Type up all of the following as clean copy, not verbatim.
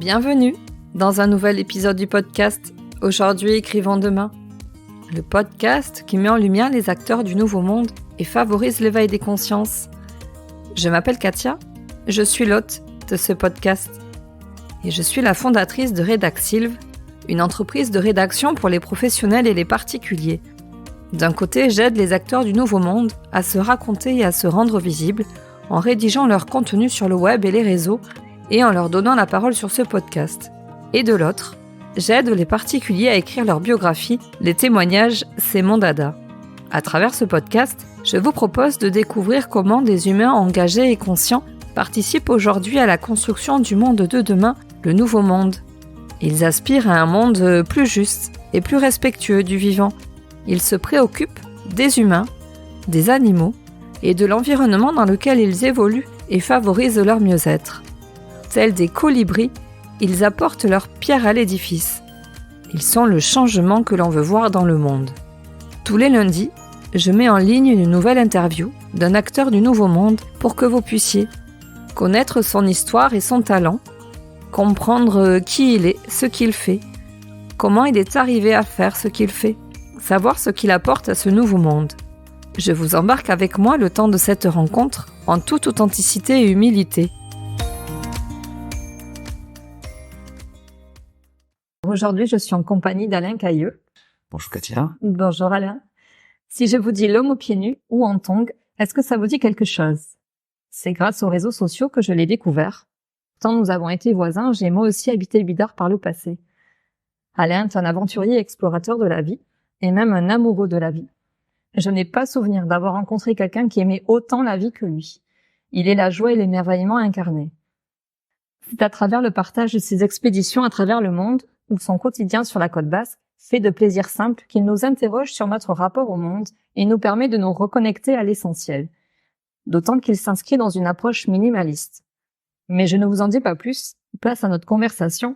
Bienvenue dans un nouvel épisode du podcast « Aujourd'hui, écrivons demain ». Le podcast qui met en lumière les acteurs du nouveau monde et favorise l'éveil des consciences. Je m'appelle Katia, je suis l'hôte de ce podcast. Et je suis la fondatrice de Redaxilv, une entreprise de rédaction pour les professionnels et les particuliers. D'un côté, j'aide les acteurs du nouveau monde à se raconter et à se rendre visibles en rédigeant leur contenu sur le web et les réseaux et en leur donnant la parole sur ce podcast. Et de l'autre, j'aide les particuliers à écrire leur biographie, les témoignages, c'est mon dada. À travers ce podcast, je vous propose de découvrir comment des humains engagés et conscients participent aujourd'hui à la construction du monde de demain, le nouveau monde. Ils aspirent à un monde plus juste et plus respectueux du vivant. Ils se préoccupent des humains, des animaux et de l'environnement dans lequel ils évoluent et favorisent leur mieux-être. Tels des colibris, ils apportent leur pierre à l'édifice. Ils sont le changement que l'on veut voir dans le monde. Tous les lundis, je mets en ligne une nouvelle interview d'un acteur du nouveau monde pour que vous puissiez connaître son histoire et son talent, comprendre qui il est, ce qu'il fait, comment il est arrivé à faire ce qu'il fait, savoir ce qu'il apporte à ce nouveau monde. Je vous embarque avec moi le temps de cette rencontre en toute authenticité et humilité. Aujourd'hui, je suis en compagnie d'Alain Cailleux. Bonjour Katia. Bonjour Alain. Si je vous dis l'homme aux pieds nus ou en tongs, est-ce que ça vous dit quelque chose? C'est grâce aux réseaux sociaux que je l'ai découvert. Tant nous avons été voisins, j'ai moi aussi habité Bidart par le passé. Alain est un aventurier explorateur de la vie, et même un amoureux de la vie. Je n'ai pas souvenir d'avoir rencontré quelqu'un qui aimait autant la vie que lui. Il est la joie et l'émerveillement incarnés. C'est à travers le partage de ses expéditions à travers le monde, ou son quotidien sur la côte basque, fait de plaisir simple qu'il nous interroge sur notre rapport au monde et nous permet de nous reconnecter à l'essentiel. D'autant qu'il s'inscrit dans une approche minimaliste. Mais je ne vous en dis pas plus, place à notre conversation.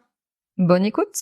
Bonne écoute.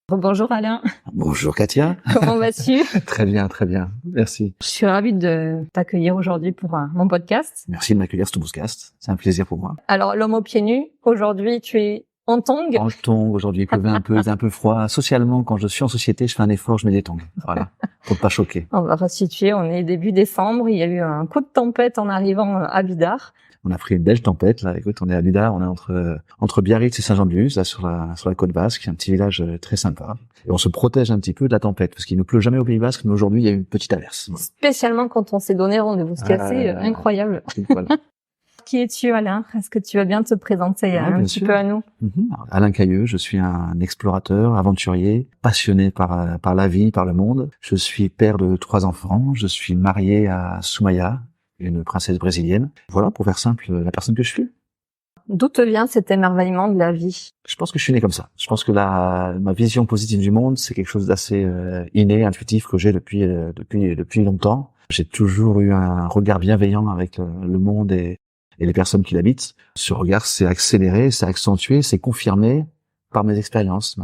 Bonjour Alain. Bonjour Katia. Comment vas-tu? Très bien, merci. Je suis ravie de t'accueillir aujourd'hui pour mon podcast. Merci de m'accueillir sur ton podcast, c'est un plaisir pour moi. Alors, l'homme aux pieds nus, aujourd'hui tu es en tongs. En tongs, aujourd'hui il pleuvait un peu, c'est un peu froid. Socialement, quand je suis en société, je fais un effort, je mets des tongs. Voilà, pour ne pas choquer. On va resituer, on est début décembre, il y a eu un coup de tempête en arrivant à Bidart. On a pris une belle tempête, là. Écoute, on est à Bidart, on est entre Biarritz et Saint-Jean-de-Luz, là, sur la côte basque, un petit village très sympa. Et on se protège un petit peu de la tempête, parce qu'il ne pleut jamais au Pays Basque, mais aujourd'hui, il y a eu une petite averse. Voilà. Spécialement quand on s'est donné rendez-vous, ce qui est assez incroyable. Voilà. Qui es-tu, Alain? Est-ce que tu vas bien te présenter un petit peu à nous? Alain Cailleux, je suis un explorateur, aventurier, passionné par la vie, par le monde. Je suis père de 3 enfants, je suis marié à Soumaya, une princesse brésilienne. Voilà, pour faire simple, la personne que je suis. D'où te vient cet émerveillement de la vie? Je pense que je suis né comme ça. Je pense que ma vision positive du monde, c'est quelque chose d'assez inné, intuitif que j'ai depuis longtemps. J'ai toujours eu un regard bienveillant avec le monde et les personnes qui l'habitent. Ce regard s'est accéléré, s'est accentué, s'est confirmé par mes expériences.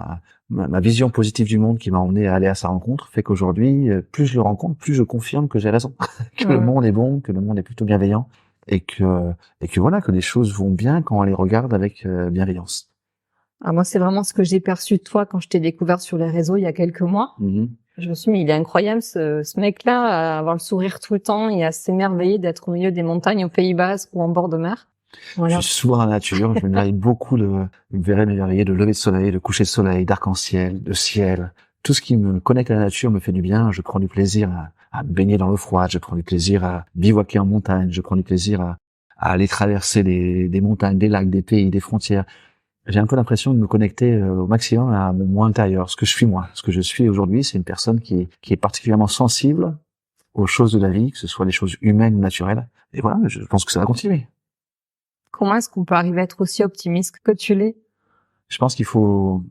Ma vision positive du monde qui m'a emmené à aller à sa rencontre fait qu'aujourd'hui, plus je le rencontre, plus je confirme que j'ai raison, que le monde est bon, que le monde est plutôt bienveillant et que voilà, que les choses vont bien quand on les regarde avec bienveillance. Alors moi, c'est vraiment ce que j'ai perçu de toi quand je t'ai découvert sur les réseaux il y a quelques mois. Je me suis dit, mais il est incroyable ce mec-là, à avoir le sourire tout le temps et à s'émerveiller d'être au milieu des montagnes au Pays Basque ou en bord de mer. Voilà. Je suis souvent dans la nature, je m'émerveille beaucoup me verrais m'émerveiller de lever de soleil, de coucher de soleil, d'arc-en-ciel, de ciel. Tout ce qui me connecte à la nature me fait du bien. Je prends du plaisir à me baigner dans l'eau froide, je prends du plaisir à bivouaquer en montagne, je prends du plaisir à aller traverser des montagnes, des lacs, des pays, des frontières. J'ai un peu l'impression de me connecter au maximum à mon moi intérieur, ce que je suis moi. Ce que je suis aujourd'hui, c'est une personne qui est particulièrement sensible aux choses de la vie, que ce soit les choses humaines ou naturelles. Et voilà, je pense que ça va continuer. Comment est-ce qu'on peut arriver à être aussi optimiste que tu l'es? Je pense qu'il faut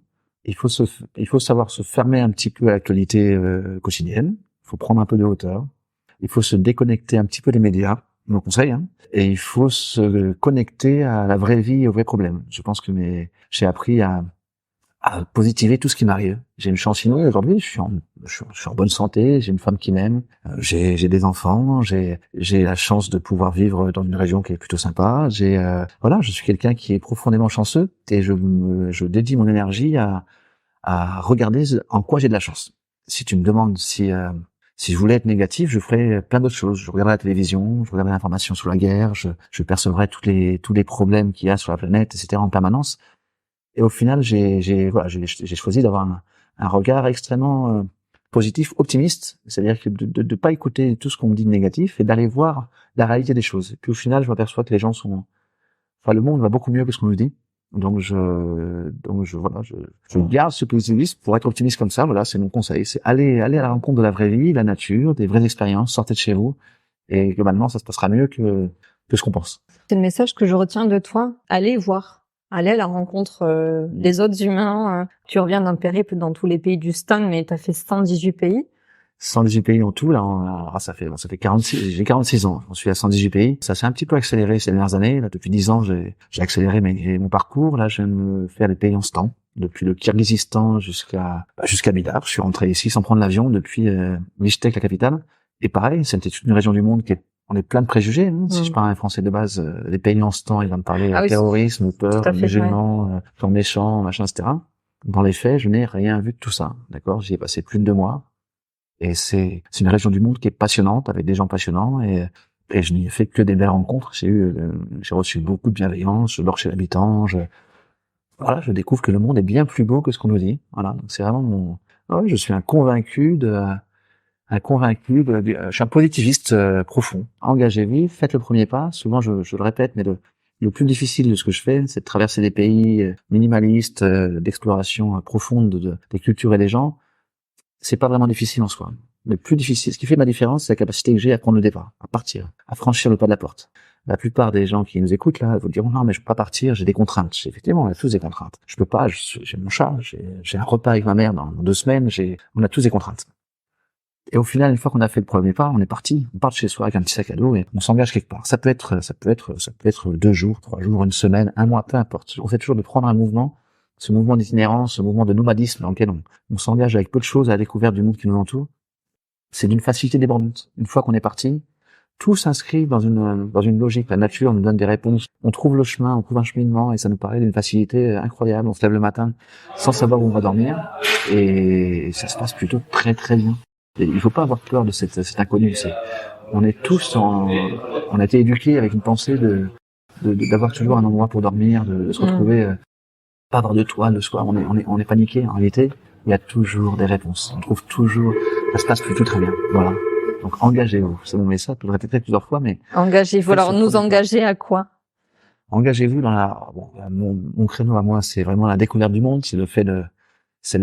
savoir se fermer un petit peu à l'actualité quotidienne. Il faut prendre un peu de hauteur. Il faut se déconnecter un petit peu des médias, mon conseil, hein. Et il faut se connecter à la vraie vie et aux vrais problèmes. Je pense que j'ai appris à à positiver tout ce qui m'arrive. J'ai une chance inouïe aujourd'hui, je suis en bonne santé, j'ai une femme qui m'aime, j'ai des enfants, j'ai la chance de pouvoir vivre dans une région qui est plutôt sympa, voilà, je suis quelqu'un qui est profondément chanceux et je dédie mon énergie à regarder en quoi j'ai de la chance. Si tu me demandes si je voulais être négatif, je ferais plein d'autres choses. Je regarderais la télévision, je regarderais l'information sur la guerre, je percevrais tous les problèmes qu'il y a sur la planète, etc. en permanence. Et au final, j'ai choisi d'avoir un regard extrêmement positif, optimiste. C'est-à-dire que de pas écouter tout ce qu'on me dit de négatif et d'aller voir la réalité des choses. Et puis au final, je m'aperçois que les gens le monde va beaucoup mieux que ce qu'on nous dit. Donc je garde ce positivisme pour être optimiste comme ça. Voilà, c'est mon conseil. C'est aller à la rencontre de la vraie vie, la nature, des vraies expériences. Sortez de chez vous et globalement, ça se passera mieux que ce qu'on pense. C'est le message que je retiens de toi. Allez voir. Aller à la rencontre des autres humains. Tu reviens d'un périple dans tous les pays du Stan, mais tu as fait 118 pays. 118 pays en tout, là, ça fait 46, j'ai 46 ans, j'en suis à 118 pays. Ça s'est un petit peu accéléré ces dernières années. Là, depuis 10 ans, j'ai accéléré mon parcours. Là, je viens de me faire des pays en stand. Depuis le Kirghizistan jusqu'à Bidar. Je suis rentré ici sans prendre l'avion depuis Bishkek, la capitale. Et pareil, c'était une région du monde on est plein de préjugés. Hein. Si je parle un français de base, les pays en stand, ils vont me parler terrorisme, peur, musulmans, gens méchants, machin, etc. Dans les faits, je n'ai rien vu de tout ça. D'accord, j'y ai passé plus de 2 mois. Et c'est une région du monde qui est passionnante, avec des gens passionnants, et je n'y ai fait que des belles rencontres. J'ai reçu beaucoup de bienveillance, je dors chez l'habitant, je découvre que le monde est bien plus beau que ce qu'on nous dit. Voilà. Donc c'est vraiment je suis un convaincu je suis un positiviste profond. Engagez-vous, faites le premier pas. Souvent, je le répète, mais le plus difficile de ce que je fais, c'est de traverser des pays minimalistes, d'exploration profonde des cultures et des gens. C'est pas vraiment difficile en soi. Le plus difficile, ce qui fait ma différence, c'est la capacité que j'ai à prendre le départ, à partir, à franchir le pas de la porte. La plupart des gens qui nous écoutent, là, vous diront, non, mais je peux pas partir, j'ai des contraintes. Effectivement, on a tous des contraintes. Je peux pas, j'ai mon chat, j'ai un repas avec ma mère dans 2 semaines, on a tous des contraintes. Et au final, une fois qu'on a fait le premier pas, on est parti. On part de chez soi avec un petit sac à dos et on s'engage quelque part. Ça peut être 2 jours, 3 jours, 1 semaine, 1 mois, peu importe. On fait toujours de prendre un mouvement, ce mouvement d'itinérance, ce mouvement de nomadisme dans lequel on s'engage avec peu de choses à la découverte du monde qui nous entoure. C'est d'une facilité débordante. Une fois qu'on est parti, tout s'inscrit dans une logique. La nature nous donne des réponses. On trouve le chemin, on trouve un cheminement et ça nous paraît d'une facilité incroyable. On se lève le matin sans savoir où on va dormir et ça se passe plutôt très très bien. Et il faut pas avoir peur de cet inconnu. On est tous on a été éduqués avec une pensée d'avoir toujours un endroit pour dormir, de se retrouver, pas avoir de toile le soir. On est paniqué. En réalité, il y a toujours des réponses. On trouve toujours, ça se passe plutôt très bien. Voilà. Donc, engagez-vous. C'est mon message. Je le répéterai plusieurs fois, mais. Engagez-vous. Alors, nous engager à quoi? Engagez-vous dans mon créneau à moi, c'est vraiment la découverte du monde. C'est le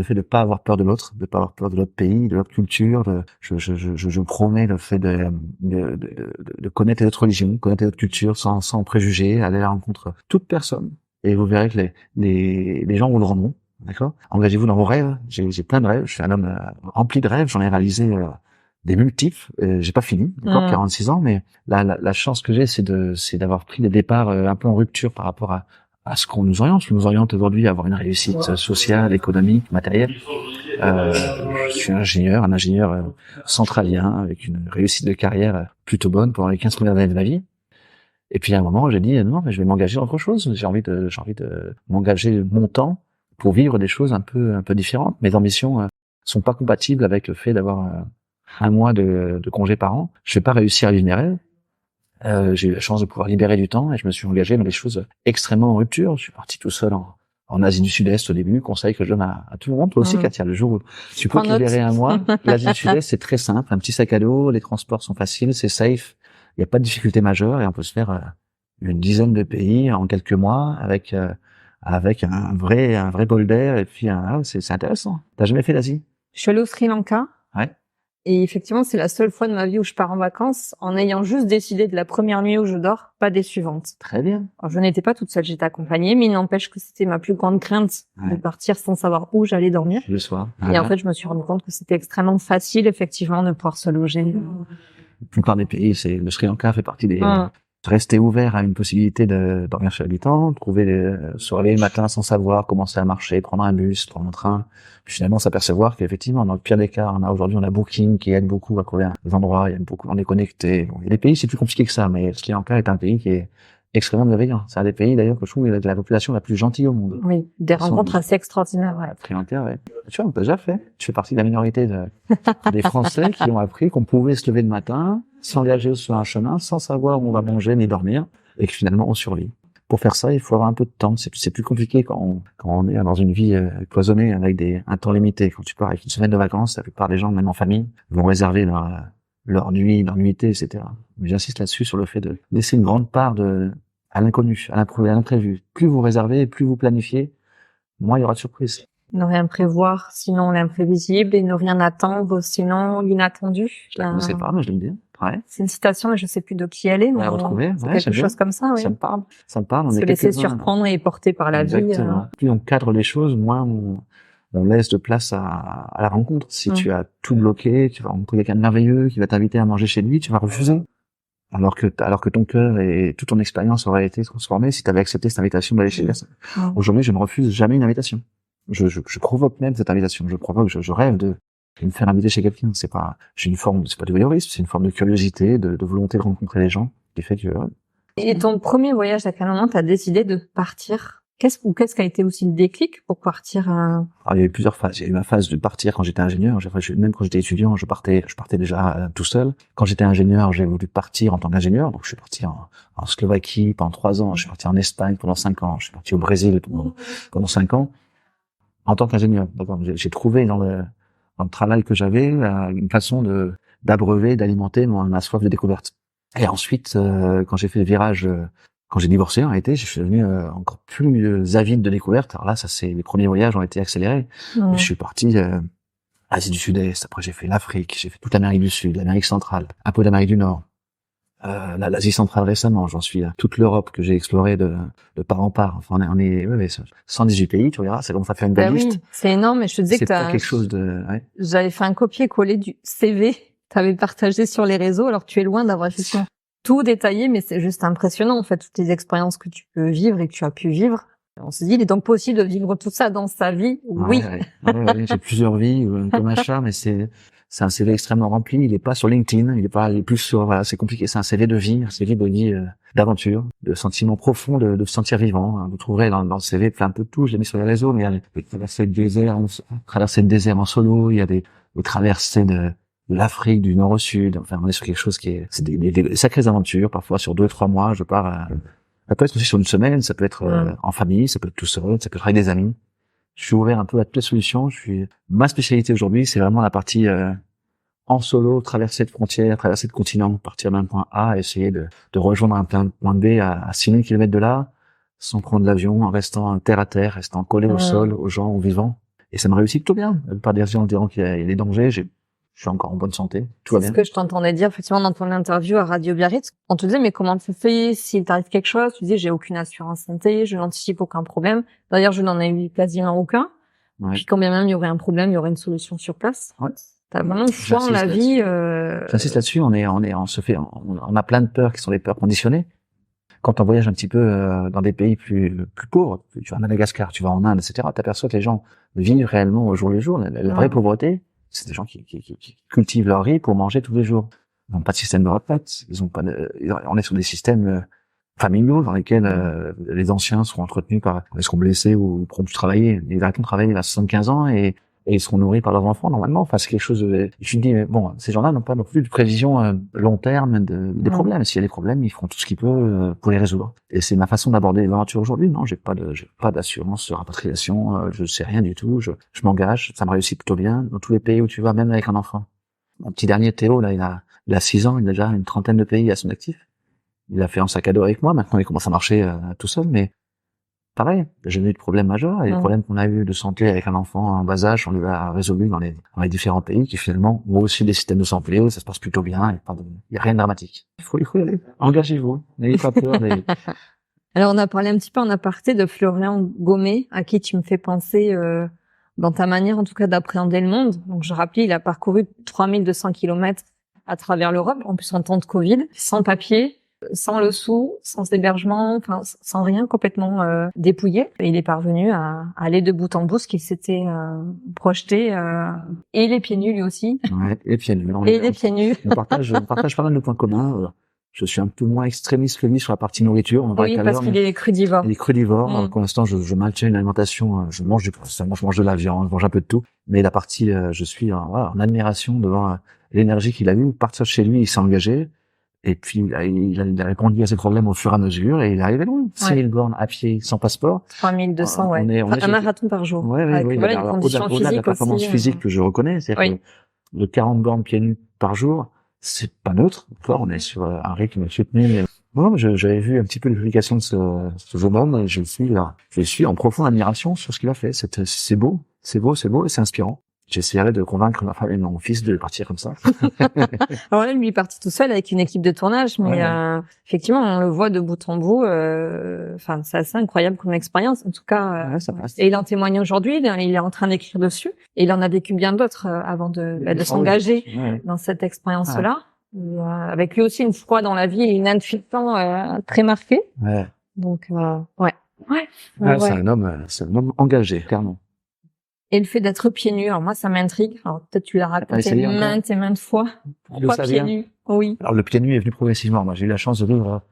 fait de pas avoir peur de l'autre, de pas avoir peur de l'autre pays, de l'autre culture. Je promets le fait de connaître les autres religions, connaître les autres cultures sans préjugés, aller à la rencontre de toute personne. Et vous verrez que les gens vous le rendront. D'accord? Engagez-vous dans vos rêves. J'ai plein de rêves. Je suis un homme rempli de rêves. J'en ai réalisé des multiples. J'ai pas fini. D'accord? 46 ans, mais la chance que j'ai, c'est d'avoir pris des départs un peu en rupture par rapport à ce qu'on nous oriente. Ce qui nous oriente aujourd'hui à avoir une réussite sociale, économique, matérielle. Je suis un ingénieur centralien avec une réussite de carrière plutôt bonne pendant les 15 premières années de ma vie. Et puis à un moment, j'ai dit non, mais je vais m'engager dans autre chose. J'ai envie de m'engager mon temps pour vivre des choses un peu différentes. Mes ambitions sont pas compatibles avec le fait d'avoir 1 mois de congé par an. Je vais pas réussir à vivre mes rêves. J'ai eu la chance de pouvoir libérer du temps et je me suis engagé dans des choses extrêmement en rupture. Je suis parti tout seul en Asie du Sud-Est au début, conseil que je donne à tout le monde. Toi aussi, Katia, le jour où tu peux te libérer 1 mois, l'Asie du Sud-Est, c'est très simple. Un petit sac à dos, les transports sont faciles, c'est safe. Il n'y a pas de difficulté majeure et on peut se faire une dizaine de pays en quelques mois avec un vrai bol d'air et puis c'est intéressant. T'as jamais fait l'Asie? Je suis allée au Sri Lanka. Ouais. Et effectivement, c'est la seule fois de ma vie où je pars en vacances en ayant juste décidé de la première nuit où je dors, pas des suivantes. Très bien. Alors, je n'étais pas toute seule, j'étais accompagnée, mais il n'empêche que c'était ma plus grande crainte de partir sans savoir où j'allais dormir. Le soir. Et en fait, je me suis rendu compte que c'était extrêmement facile, effectivement, de pouvoir se loger. La plupart des pays, le Sri Lanka fait partie des rester ouvert à une possibilité de dormir chez l'habitant, se réveiller le matin sans savoir, commencer à marcher, prendre un bus, prendre un train, puis finalement s'apercevoir qu'effectivement, dans le pire des cas, on a Booking qui aide beaucoup à trouver des endroits, il y a beaucoup, on est connecté. Bon, il y a des pays, c'est plus compliqué que ça, mais Sri Lanka est un pays qui est extrêmement bienveillant. C'est un des pays, d'ailleurs, que je trouve la population la plus gentille au monde. Oui, des rencontres assez extraordinaires, ouais. Sri Lanka, ouais. Tu vois, on t'a déjà fait. Tu fais partie de la minorité des Français qui ont appris qu'on pouvait se lever le matin, s'engager sur un chemin, sans savoir où on va manger ni dormir, et que finalement, on survit. Pour faire ça, il faut avoir un peu de temps. C'est plus compliqué quand on est dans une vie cloisonnée avec un temps limité. Quand tu pars avec une semaine de vacances, la plupart des gens, même en famille, vont réserver leur nuitée, etc. Mais j'insiste là-dessus sur le fait de laisser une grande part à l'inconnu, à l'imprévu. Plus vous réservez, plus vous planifiez, moins il y aura de surprises. Ne rien prévoir, sinon l'imprévisible, et ne rien attendre, sinon l'inattendu. Je la connaissais pas, mais je l'aime bien. Ouais. C'est une citation, mais je sais plus de qui elle est. On l'a retrouvée. C'est quelque chose comme ça, oui. Ça me parle. Ça me parle. Se laisser surprendre et porter par la vie. Plus on cadre les choses, moins on laisse de place à la rencontre. Si tu as tout bloqué, tu vas rencontrer quelqu'un de merveilleux qui va t'inviter à manger chez lui, tu vas refuser. Alors que ton cœur et toute ton expérience auraient été transformées si tu avais accepté cette invitation d'aller chez lui. Aujourd'hui, je ne refuse jamais une invitation. Je provoque même cette invitation. Je rêve de me faire inviter chez quelqu'un. C'est pas de voyeurisme, c'est une forme de curiosité, de volonté de rencontrer les gens qui fait que. Ouais. Et ton premier voyage, à quel moment t'as décidé de partir? Qu'est-ce qui a été aussi le déclic pour partir? Alors, il y a eu plusieurs phases. Il y a eu ma phase de partir quand j'étais ingénieur. Même quand j'étais étudiant, je partais déjà tout seul. Quand j'étais ingénieur, j'ai voulu partir en tant qu'ingénieur. Donc, je suis parti en Slovaquie pendant 3 ans. Je suis parti en Espagne pendant 5 ans. Je suis parti au Brésil pendant 5 ans. En tant qu'ingénieur. D'accord. J'ai trouvé dans le travail que j'avais une façon d'abreuver, d'alimenter ma soif de découverte. Et ensuite, quand j'ai fait le virage, quand j'ai divorcé, en réalité, je suis devenu encore plus avide de découverte. Alors là, les premiers voyages ont été accélérés. Je suis parti Asie du Sud-Est. Après, j'ai fait l'Afrique, j'ai fait toute l'Amérique du Sud, l'Amérique centrale, un peu d'Amérique du Nord, l'Asie centrale récemment. J'en suis toute l'Europe que j'ai explorée de part en part. Enfin, on est 118 pays. Tu regardes, ça commence à faire une belle liste. Oui, c'est énorme. Et je te disais que pas quelque chose de. Ouais. J'avais fait un copier-coller du CV. T'avais partagé sur les réseaux. Alors tu es loin d'avoir justement tout détaillé, mais c'est juste impressionnant, en fait, toutes les expériences que tu peux vivre et que tu as pu vivre. On se dit, il est donc possible de vivre tout ça dans sa vie. Oui. Ouais, j'ai plusieurs vies, comme un chat, mais c'est un CV extrêmement rempli. Il est pas sur LinkedIn, il est plus sur, voilà, c'est compliqué. C'est un CV de vie, d'aventure, de sentiments profonds, de se sentir vivant. Vous trouverez dans le CV plein peu de tout. Je l'ai mis sur les réseaux, mais il y a des traversées de désert en solo, il y a des traversées de l'Afrique du nord au sud. Enfin, on est sur quelque chose c'est des sacrées aventures. Parfois, sur 2-3 mois, je pars, ça peut être aussi sur une semaine, ça peut être en famille, ça peut être tout seul, ça peut être avec des amis. Je suis ouvert un peu à toutes les solutions. Ma spécialité aujourd'hui, c'est vraiment la partie, en solo, traverser de frontières, traverser de continents, partir d'un point A, essayer de rejoindre un point B à 6000 km de là, sans prendre l'avion, en restant terre à terre, restant collé au sol, aux gens, aux vivants. Et ça me réussit plutôt bien. Pas des gens diront qu'il y a des dangers. Je suis encore en bonne santé, tout va bien. C'est ce que je t'entendais dire, effectivement, dans ton interview à Radio Biarritz. On te disait, mais comment tu fais s'il t'arrive quelque chose? Tu disais, j'ai aucune assurance santé, je n'anticipe aucun problème. D'ailleurs, je n'en ai eu quasiment aucun. Ouais. Puis quand bien même il y aurait un problème, il y aurait une solution sur place. Ouais. T'as vraiment foi en la vie. J'insiste là-dessus, on a plein de peurs qui sont des peurs conditionnées. Quand on voyage un petit peu dans des pays plus pauvres, tu vas à Madagascar, tu vas en Inde, etc., t'aperçois que les gens vivent réellement au jour le jour. La vraie pauvreté, c'est des gens qui cultivent leur riz pour manger tous les jours. Ils n'ont pas de système de retraite. On est sur des systèmes familiaux dans lesquels les anciens seront entretenus ils seront blessés ou pourront plus travailler. Ils arrêteront de travailler à 75 ans et ils seront nourris par leurs enfants normalement. Enfin, c'est quelque chose. Je me dis, mais bon, ces gens-là n'ont pas non plus de prévision long terme des problèmes. S'il y a des problèmes, ils feront tout ce qu'ils peuvent pour les résoudre. Et c'est ma façon d'aborder l'aventure aujourd'hui. Non, j'ai pas d'assurance sur rapatriation. Je sais rien du tout. Je m'engage. Ça me réussit plutôt bien dans tous les pays où tu vas, même avec un enfant. Mon petit dernier Théo, là, il a 6 ans. Il a déjà une 30aine de pays à son actif. Il a fait un sac à dos avec moi. Maintenant, il commence à marcher tout seul, mais pareil, j'ai eu de problèmes majeurs et les problèmes qu'on a eu de santé avec un enfant en bas âge, on les a résolus dans les différents pays qui finalement ont aussi des systèmes de santé, ça se passe plutôt bien, il y a rien de dramatique. Il faut y aller. Engagez-vous. N'ayez pas peur. Alors, on a parlé un petit peu en aparté de Florian Gomé, à qui tu me fais penser, dans ta manière, en tout cas, d'appréhender le monde. Donc, je rappelle, il a parcouru 3200 kilomètres à travers l'Europe, en plus en temps de Covid, sans papier, sans le sou, sans hébergement, enfin sans rien, complètement dépouillé. Et il est parvenu à aller de bout en bout, ce qu'il s'était projeté, et les pieds nus lui aussi. Ouais, et pieds nus. Et les pieds nus. On partage pas mal de points communs. Je suis un peu moins extrémiste que lui sur la partie nourriture. On en parlait Oui, tout à parce l'heure, qu'il est crudivore. il est crudivore. Pour l'instant, je maintiens une alimentation. Je mange je mange de la viande, je mange un peu de tout. Mais la partie, je suis en admiration devant l'énergie qu'il a eue. Partir de chez lui, il s'est engagé. Et puis, il a répondu à ses problèmes au fur et à mesure. Et il est arrivé loin. 6000 bornes à pied, sans passeport. 3200, ouais. Un marathon par jour. Ouais, avec, voilà, une condition au-delà de la performance aussi, physique que je reconnais, c'est-à-dire que le 40 bornes pieds nus par jour, c'est pas neutre. Encore, on est sur un rythme soutenu. Mais bon, j'avais vu un petit peu les publications de ce jeune homme et je suis en profonde admiration sur ce qu'il a fait. C'est beau et c'est inspirant. J'essaierai de convaincre ma femme et mon fils de partir comme ça. Alors là, lui est parti tout seul avec une équipe de tournage, mais effectivement, on le voit de bout en bout. Enfin, c'est assez incroyable comme expérience, en tout cas. Ça passe. Et il en témoigne aujourd'hui. Il est en train d'écrire dessus. Et il en a vécu bien d'autres avant de s'engager dans cette expérience-là. Et, avec lui aussi une foi dans la vie et une intuition très marquée. Ouais. Donc, C'est un homme engagé, clairement. Et le fait d'être pieds nus, alors moi ça m'intrigue. Alors peut-être tu l'as raconté maintes et maintes fois. Pourquoi pieds nus? Oui. Alors le pieds nus est venu progressivement. Moi j'ai eu la chance de vivre.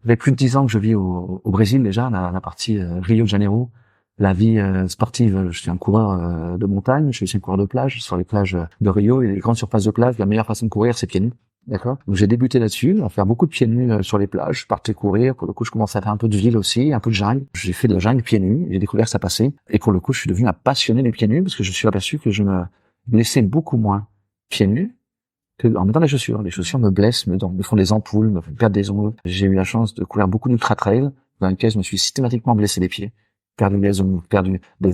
Ça fait plus de 10 ans que je vis au Brésil déjà, la partie Rio de Janeiro. La vie sportive, je suis un coureur de montagne, je suis aussi un coureur de plage. Sur les plages de Rio et les grandes surfaces de plage, la meilleure façon de courir c'est pieds nus. D'accord. Donc j'ai débuté là-dessus, à faire beaucoup de pieds nus sur les plages. Je partais courir. Pour le coup, je commençais à faire un peu de ville aussi, un peu de jungle. J'ai fait de la jungle pieds nus. J'ai découvert que ça passait. Et pour le coup, je suis devenu un passionné des pieds nus parce que je suis aperçu que je me blessais beaucoup moins pieds nus que en mettant des chaussures. Les chaussures me blessent, me font des ampoules, me font perdre des ongles. J'ai eu la chance de courir beaucoup d'ultra trail dans lesquels je me suis systématiquement blessé les pieds. Perdu des ongles, des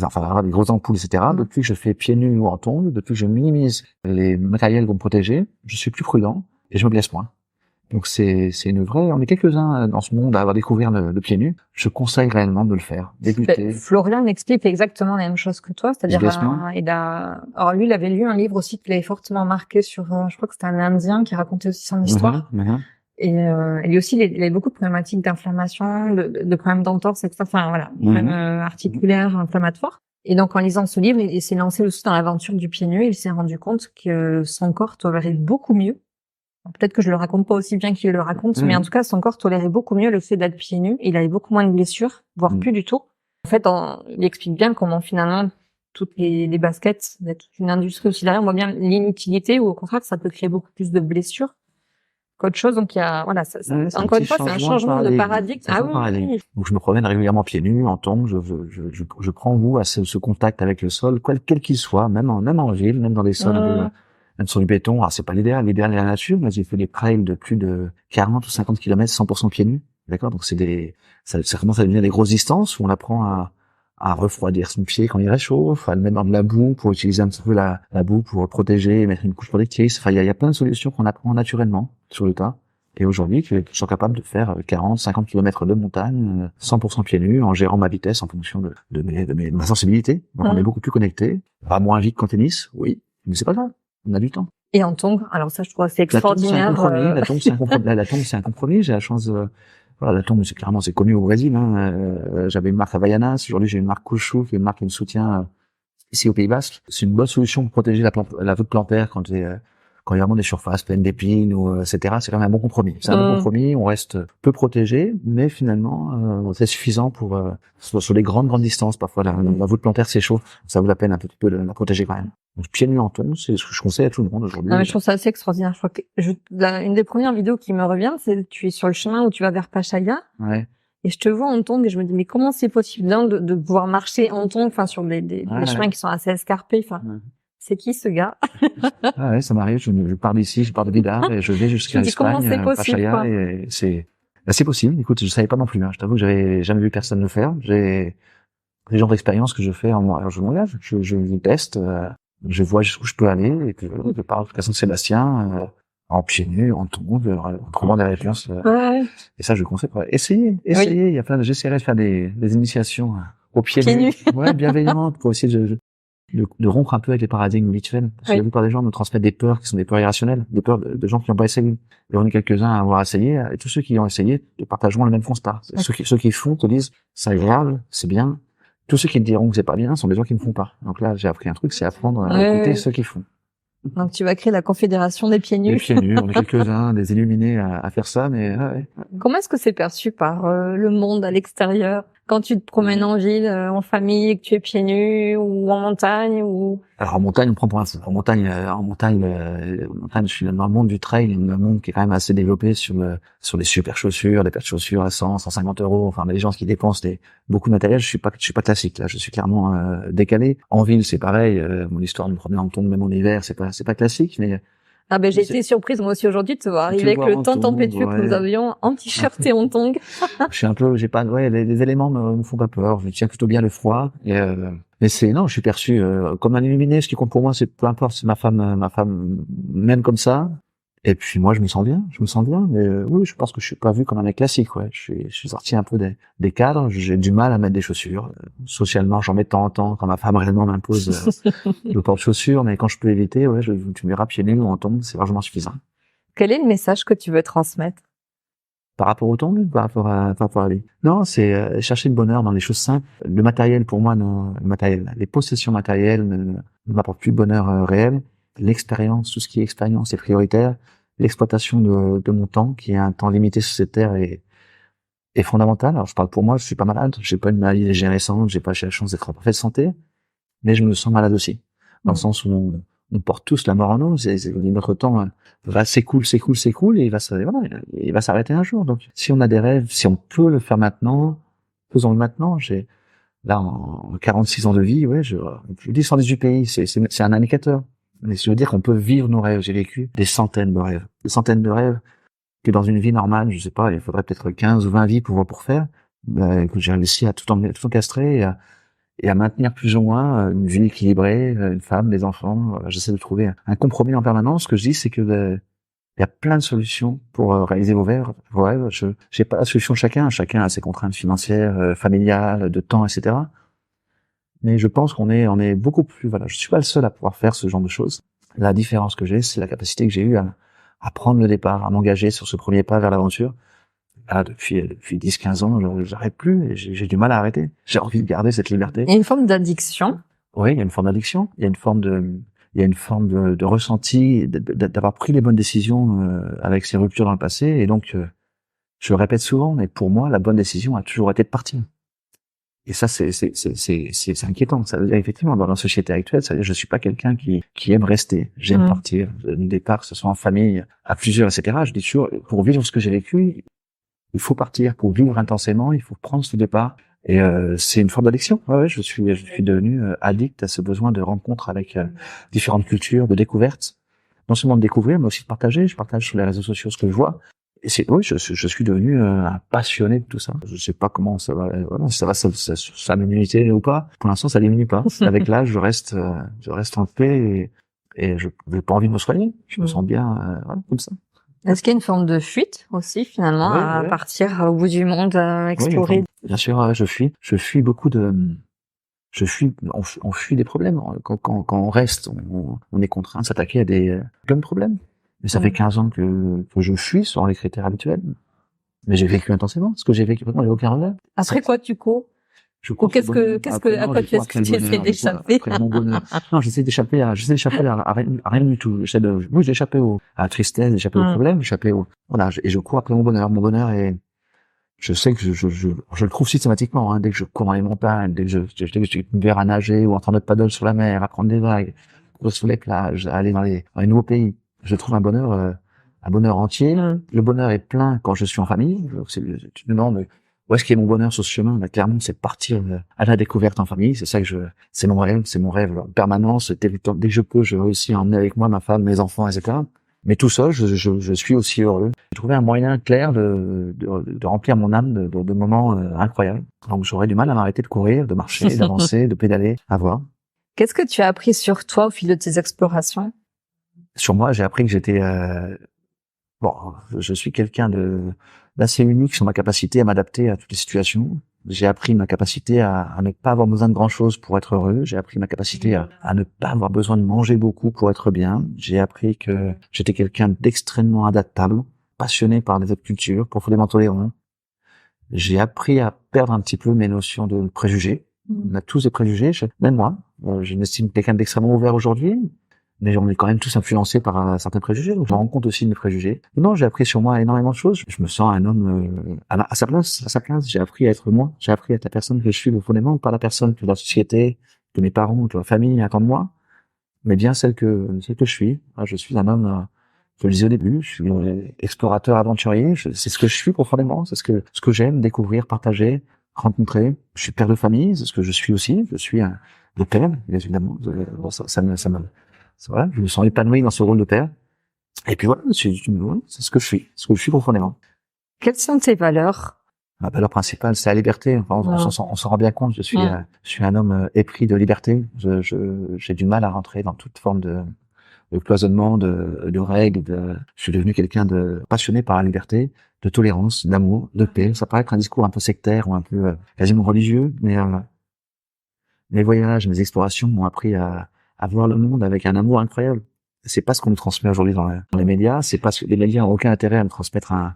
grosses ampoules, etc. Depuis que je fais pieds nus ou en tongs, depuis que je minimise les matériels pour me protéger, je suis plus prudent. Et je me blesse moins. Donc c'est une vraie, on est quelques-uns dans ce monde à avoir découvert le pied nu. Je conseille réellement de le faire. Débuter. Florian explique exactement la même chose que toi, c'est-à-dire alors lui il avait lu un livre aussi qui l'avait fortement marqué sur, je crois que c'était un Indien qui racontait aussi son histoire. Et lui aussi il avait beaucoup de problématiques d'inflammation, de problèmes d'entorse, etc. Enfin voilà, problèmes articulaires, inflammatoires. Et donc, en lisant ce livre, il s'est lancé aussi dans l'aventure du pied nu. Il s'est rendu compte que son corps tolérait beaucoup mieux. Peut-être que je le raconte pas aussi bien qu'il le raconte, mais en tout cas, son corps tolérait beaucoup mieux le fait d'être pieds nus. Il avait beaucoup moins de blessures, voire plus du tout. En fait, il explique bien comment finalement toutes les baskets, il y a toute une industrie aussi derrière. On voit bien l'inutilité ou au contraire, ça peut créer beaucoup plus de blessures qu'autre chose. Donc il y a, voilà, encore une fois, c'est un changement de paradigme. Oui. Donc je me promène régulièrement pieds nus, en tongs. Je prends goût à ce contact avec le sol, quel qu'il soit, même en ville, même dans des sols même sur du béton. Alors c'est pas l'idéal est la nature, mais j'ai fait des trails de plus de 40 ou 50 km 100% pieds nus. D'accord? Donc ça commence à devenir des grosses distances où on apprend à refroidir son pied quand il réchauffe, à le mettre dans de la boue pour utiliser un petit peu la boue pour protéger, mettre une couche protectrice. Enfin, il y a plein de solutions qu'on apprend naturellement sur le tas. Et aujourd'hui, je suis capable de faire 40, 50 km de montagne, 100% pieds nus, en gérant ma vitesse en fonction de ma sensibilité. Donc on est beaucoup plus connecté. Pas moins vite qu'en tennis, oui, mais c'est pas grave. On a du temps. Et en tongs, alors ça, je trouve c'est extraordinaire. La tongs, c'est un compromis. J'ai la chance de, voilà, la tongs, c'est connu au Brésil, j'avais une marque Havaianas. Aujourd'hui, j'ai une marque Couchou, qui est une marque qui me soutient, ici au Pays Basque. C'est une bonne solution pour protéger la voûte plantaire quand il y a vraiment des surfaces pleines d'épines ou, etc. C'est quand même un bon compromis. C'est un bon compromis. On reste peu protégé, mais finalement, c'est suffisant pour, sur des grandes distances. Parfois, la voûte plantaire s'échauffe. Ça vaut la peine un petit peu de la protéger quand même. Donc, pieds nus en tongs, c'est ce que je conseille à tout le monde aujourd'hui. Non, mais je trouve ça assez extraordinaire. Je crois que une des premières vidéos qui me revient, c'est tu es sur le chemin où tu vas vers Pattaya. Ouais. Et je te vois en tongs et je me dis, mais comment c'est possible de pouvoir marcher en tongs, enfin, sur des chemins qui sont assez escarpés, enfin. C'est qui ce gars? Ah ouais, ça m'arrive. Je pars d'ici, je pars de Bidar et je vais jusqu'à Espagne, Pattaya, et c'est possible. Écoute, je savais pas non plus. Je t'avoue que j'avais jamais vu personne le faire. J'ai des genres d'expériences que je fais. Alors je m'engage, je teste, je vois jusqu'où je peux aller et puis je pars jusqu'à Saint-Sébastien en pieds nus, en tongs, trouvant des réponses. Et ça, je conseille. Essayez. Oui. J'essaierai de faire des initiations aux pieds nus. Ouais, bienveillantes pour essayer de rompre un peu avec les paradigmes habituels. Parce que la plupart des gens nous transmettent des peurs qui sont des peurs irrationnelles, des peurs de gens qui n'ont pas essayé. Et on est quelques-uns à avoir essayé, et tous ceux qui ont essayé partageront le même constat. Ceux qui font te disent, c'est agréable, c'est bien. Tous ceux qui te diront que c'est pas bien sont des gens qui ne font pas. Donc là, j'ai appris un truc, c'est apprendre à écouter ceux qui font. Donc tu vas créer la confédération des pieds nus. Les pieds nus, on est quelques-uns, des illuminés à faire ça, mais Comment est-ce que c'est perçu par le monde à l'extérieur quand tu te promènes en ville, en famille, et que tu es pieds nus ou en montagne ou... Alors en montagne, on prend pour l'instant. En montagne, je suis dans le monde du trail, un monde qui est quand même assez développé sur des super chaussures, des paires de chaussures à 100, 150 euros. Enfin, les gens qui dépensent beaucoup de matériel. Je suis pas classique là. Je suis clairement décalé. En ville, c'est pareil. Mon histoire de me promener en tongs même en hiver, c'est pas classique, mais ah ben j'ai été surprise moi aussi aujourd'hui de te voir arriver avec le temps tempétueux que nous avions en t-shirt et en tongs. Je suis un peu, les éléments me font pas peur. Je tiens plutôt bien le froid. Mais je suis perçu comme un illuminé. Ce qui compte pour moi, c'est peu importe, c'est ma femme même comme ça. Et puis moi, je me sens bien. Mais oui, je pense que je suis pas vu comme un mec classique. Ouais, je suis sorti un peu des cadres. J'ai du mal à mettre des chaussures. Socialement, j'en mets de temps en temps quand ma femme réellement m'impose le port de chaussures. Mais quand je peux éviter, tu me verras pieds nus ou en tongs, c'est largement suffisant. Quel est le message que tu veux transmettre? Par rapport au temps, par rapport à la vie. Non, c'est chercher le bonheur dans les choses simples. Le matériel, pour moi, les possessions matérielles ne m'apportent plus de bonheur réel. L'expérience, tout ce qui est expérience est prioritaire. L'exploitation de mon temps, qui est un temps limité sur cette terre, est fondamentale. Alors, je parle pour moi, je suis pas malade, j'ai pas une maladie dégénérescente, j'ai pas la chance d'être en parfaite santé, mais je me sens malade aussi. Dans le sens où on porte tous la mort en nous, notre temps s'écoule, et il va s'arrêter un jour. Donc, si on a des rêves, si on peut le faire maintenant, faisons-le maintenant. Là, en 46 ans de vie, je dis 118 pays, c'est un indicateur. Mais je veux dire qu'on peut vivre nos rêves. J'ai vécu des centaines de rêves que dans une vie normale, je sais pas, il faudrait peut-être 15 ou 20 vies pour faire, que j'ai réussi à tout encastrer et à maintenir plus ou moins une vie équilibrée, une femme, des enfants. J'essaie de trouver un compromis en permanence. Ce que je dis, c'est que il y a plein de solutions pour réaliser vos rêves. Je j'ai pas la solution de chacun a ses contraintes financières, familiales, de temps, etc. Mais je pense qu'on est beaucoup plus, je suis pas le seul à pouvoir faire ce genre de choses. La différence que j'ai, c'est la capacité que j'ai eue à prendre le départ, à m'engager sur ce premier pas vers l'aventure. Là, depuis 10-15 ans, j'arrête plus et j'ai du mal à arrêter. J'ai envie de garder cette liberté. Il y a une forme d'addiction. Oui, il y a une forme d'addiction. Il y a une forme de ressenti, d'avoir pris les bonnes décisions avec ces ruptures dans le passé. Et donc, je le répète souvent, mais pour moi, la bonne décision a toujours été de partir. Et ça, c'est inquiétant. Ça veut dire, effectivement, dans la société actuelle, ça veut dire, je suis pas quelqu'un qui aime rester. J'aime partir. Le départ, que ce soit en famille, à plusieurs, etc. Je dis toujours, pour vivre ce que j'ai vécu, il faut partir. Pour vivre intensément, il faut prendre ce départ. Et c'est une forme d'addiction. Je suis devenu addict à ce besoin de rencontre avec différentes cultures, de découverte. Non seulement de découvrir, mais aussi de partager. Je partage sur les réseaux sociaux ce que je vois. Et je suis devenu un passionné de tout ça. Je sais pas comment ça va, ça va s'amenuiser ou pas. Pour l'instant, ça diminue pas. Avec l'âge, je reste en paix et je n'ai pas envie de me soigner. Je me sens bien, comme ça. Est-ce qu'il y a une forme de fuite aussi, finalement, à partir au bout du monde, à explorer? Bien sûr, je fuis beaucoup on fuit des problèmes. Quand on reste, on est contraint de s'attaquer à plein de problèmes. Mais ça fait 15 ans que je fuis sur les critères habituels. Mais j'ai vécu intensément. Ce que j'ai vécu, vraiment, il n'y a aucun regret. Après quoi, tu cours? À quoi tu essaies d'échapper? Après mon bonheur. Non, j'essaie d'échapper à rien du tout. J'essaie d'échapper à la tristesse, d'échapper aux problèmes, et je cours après mon bonheur. Mon bonheur est, je sais que je le trouve systématiquement, dès que je cours dans les montagnes, dès que je me verrai à nager ou en train de paddle sur la mer, à prendre des vagues, courir sur les plages, aller dans les nouveaux pays. Je trouve un bonheur entier. Le bonheur est plein quand je suis en famille. Tu me demandes où est-ce qu'il y a mon bonheur sur ce chemin. Clairement, c'est partir à la découverte en famille. C'est ça que c'est mon rêve en permanence. Dès que je peux, je réussis à emmener avec moi ma femme, mes enfants, etc. Mais tout seul, je suis aussi heureux. J'ai trouvé un moyen clair de remplir mon âme de moments incroyables. Donc j'aurais du mal à m'arrêter de courir, de marcher, d'avancer, de pédaler, à voir. Qu'est-ce que tu as appris sur toi au fil de tes explorations? Sur moi, j'ai appris que j'étais je suis quelqu'un d'assez unique sur ma capacité à m'adapter à toutes les situations. J'ai appris ma capacité à ne pas avoir besoin de grand chose pour être heureux. J'ai appris ma capacité à ne pas avoir besoin de manger beaucoup pour être bien. J'ai appris que j'étais quelqu'un d'extrêmement adaptable, passionné par les autres cultures, profondément tolérant. J'ai appris à perdre un petit peu mes notions de préjugés. On a tous des préjugés, même moi. Je m'estime quelqu'un d'extrêmement ouvert aujourd'hui, mais on est quand même tous influencés par certains préjugés. Donc je me rends compte aussi de mes préjugés. Non, j'ai appris sur moi énormément de choses. Je me sens un homme à sa place. À sa place, j'ai appris à être moi. J'ai appris à être la personne que je suis profondément, pas la personne que la société, que mes parents, que la famille attendent de moi, mais bien celle que je suis. Je suis un homme. Je le disais au début, je suis explorateur, aventurier. C'est ce que je suis profondément. C'est ce que j'aime découvrir, partager, rencontrer. Je suis père de famille. C'est ce que je suis aussi. Je suis le père, évidemment. Bon, voilà, je me sens épanoui dans ce rôle de père. Et puis voilà, c'est ce que je suis, ce que je suis profondément. Quelles sont tes valeurs? Ma valeur principale, c'est la liberté. Enfin, on s'en rend bien compte. Je suis un homme épris de liberté. J'ai du mal à rentrer dans toute forme de cloisonnement, de règles. Je suis devenu quelqu'un de passionné par la liberté, de tolérance, d'amour, de paix. Ça paraît être un discours un peu sectaire ou un peu quasiment religieux, mais mes voyages, mes explorations m'ont appris à voir le monde avec un amour incroyable. C'est pas ce qu'on nous transmet aujourd'hui dans les médias. C'est pas ce que les médias ont aucun intérêt à nous transmettre un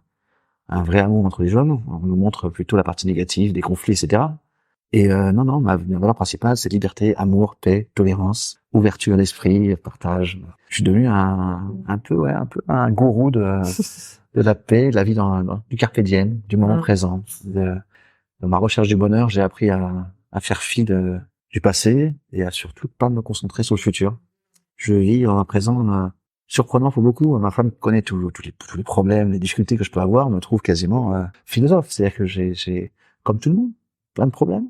vrai amour entre les hommes. On nous montre plutôt la partie négative, des conflits, etc. Et non, ma valeur principale, c'est liberté, amour, paix, tolérance, ouverture d'esprit, partage. Je suis devenu un peu un gourou de la paix, de la vie du carpe diem, du moment présent. Dans ma recherche du bonheur, j'ai appris à faire fi du passé et à surtout pas me concentrer sur le futur. Je vis dans un présent surprenant pour beaucoup. Ma femme connaît tous les problèmes, les difficultés que je peux avoir, me trouve quasiment philosophe. C'est-à-dire que j'ai, comme tout le monde, plein de problèmes.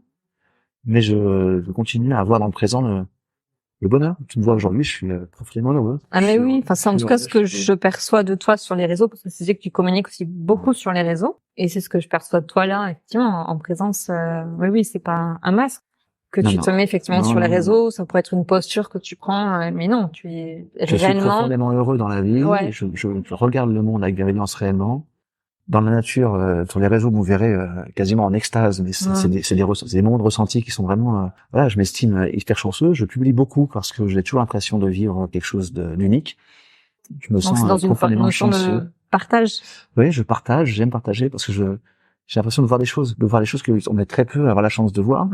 Mais je continue à avoir dans le présent le bonheur. Tu me vois aujourd'hui, je suis profondément heureux. Ah mais oui, enfin c'est en tout cas ce que je perçois de toi sur les réseaux, parce que c'est que tu communiques aussi beaucoup sur les réseaux, et c'est ce que je perçois de toi là, effectivement, en présence. Oui, c'est pas un masque que tu te mets effectivement sur les réseaux. Ça pourrait être une posture que tu prends, mais non, tu es réellement. Je suis profondément heureux dans la vie. Ouais. Je regarde le monde avec bienveillance réellement. Dans la nature, sur les réseaux, vous verrez quasiment en extase, mais c'est des moments de ressenti qui sont vraiment... voilà, je m'estime hyper chanceux. Je publie beaucoup parce que j'ai toujours l'impression de vivre quelque chose d'unique. Je me sens profondément chanceux. De partage. Oui, je partage, j'aime partager parce que j'ai l'impression de voir des choses qu'on est très peu à avoir la chance de voir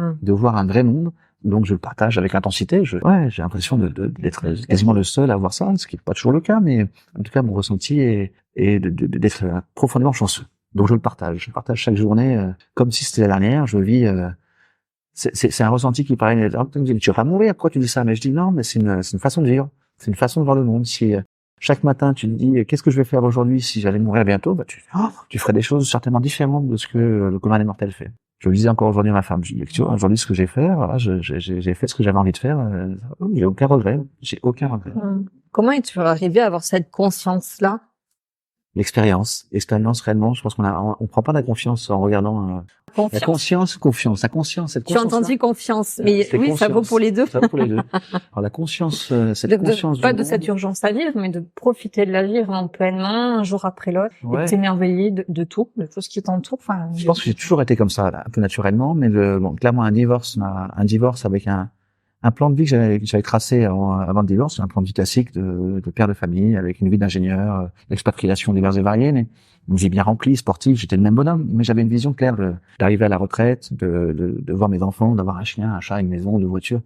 un vrai monde. Donc je le partage avec intensité. J'ai l'impression d'être quasiment le seul à voir ça, ce qui n'est pas toujours le cas, mais en tout cas mon ressenti est d'être profondément chanceux. Donc je le partage. Je partage chaque journée comme si c'était la dernière. Je vis. C'est un ressenti qui paraît. Tu vas pas mourir. Pourquoi tu dis ça? Mais je dis non, mais c'est une façon de vivre. C'est une façon de voir le monde. Si chaque matin tu te dis qu'est-ce que je vais faire aujourd'hui si j'allais mourir bientôt, bah tu ferais des choses certainement différentes de ce que le commun des mortels fait. Je le disais encore aujourd'hui à ma femme. Je dis, tu vois, aujourd'hui, ce que j'ai fait, voilà, j'ai fait ce que j'avais envie de faire. J'ai aucun regret. J'ai aucun regret. Comment es-tu arrivé à avoir cette conscience-là? L'expérience réellement. Je pense on prend pas la confiance en regardant la confiance. Tu as entendu confiance, mais oui, confiance, ça vaut pour les deux. Ça vaut pour les deux. Alors la conscience, conscience pas de cette urgence à vivre, mais de profiter de la vie vraiment pleinement, un jour après l'autre, et de t'émerveiller de tout ce qui t'entoure. Enfin, je pense que j'ai toujours été comme ça, là, un peu naturellement, mais clairement un divorce avec un plan de vie que j'avais tracé avant le divorce, un plan de vie classique de père de famille, avec une vie d'ingénieur, d'expatriation diverses et variées, mais une vie bien remplie, sportive, j'étais le même bonhomme, mais j'avais une vision claire d'arriver à la retraite, de voir mes enfants, d'avoir un chien, un chat, une maison, une voiture.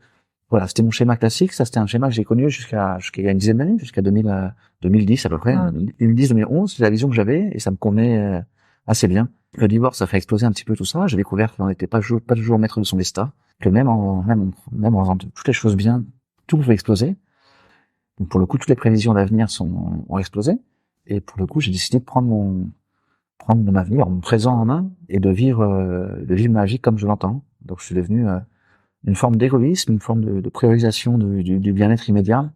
Voilà, c'était mon schéma classique, ça c'était un schéma que j'ai connu jusqu'à il y a une dizaine d'années, jusqu'à 2010 à peu près, 2010-2011, c'est la vision que j'avais, et ça me convenait assez bien. Le divorce, ça fait exploser un petit peu tout ça, j'ai découvert qu'on n'était pas toujours maître de son destin, que même en faisant toutes les choses bien, tout pouvait exploser. Donc pour le coup, toutes les prévisions d'avenir ont explosé. Et pour le coup, j'ai décidé de prendre mon avenir, mon présent en main, et de vivre ma vie comme je l'entends. Donc je suis devenu une forme d'égoïsme, une forme de priorisation du bien-être immédiat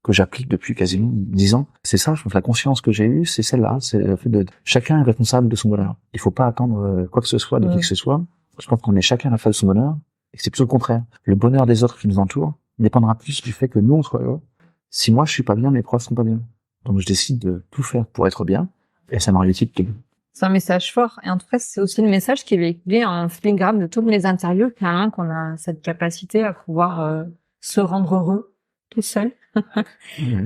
que j'applique depuis quasiment 10 ans. C'est ça, je pense, la conscience que j'ai eue, c'est celle-là, c'est le fait de chacun est responsable de son bonheur. Il faut pas attendre quoi que ce soit de qui que ce soit. Je pense qu'on est chacun responsable de son bonheur. Et c'est plutôt le contraire. Le bonheur des autres qui nous entourent dépendra plus du fait que nous, on soit heureux. Si moi, je suis pas bien, mes proches seront pas bien. Donc, je décide de tout faire pour être bien. Et ça m'arrive C'est un message fort. Et en tout cas, c'est aussi le message qui est véhiculé en filigrane de toutes les interviews, clairement, qu'on a cette capacité à pouvoir se rendre heureux tout seul.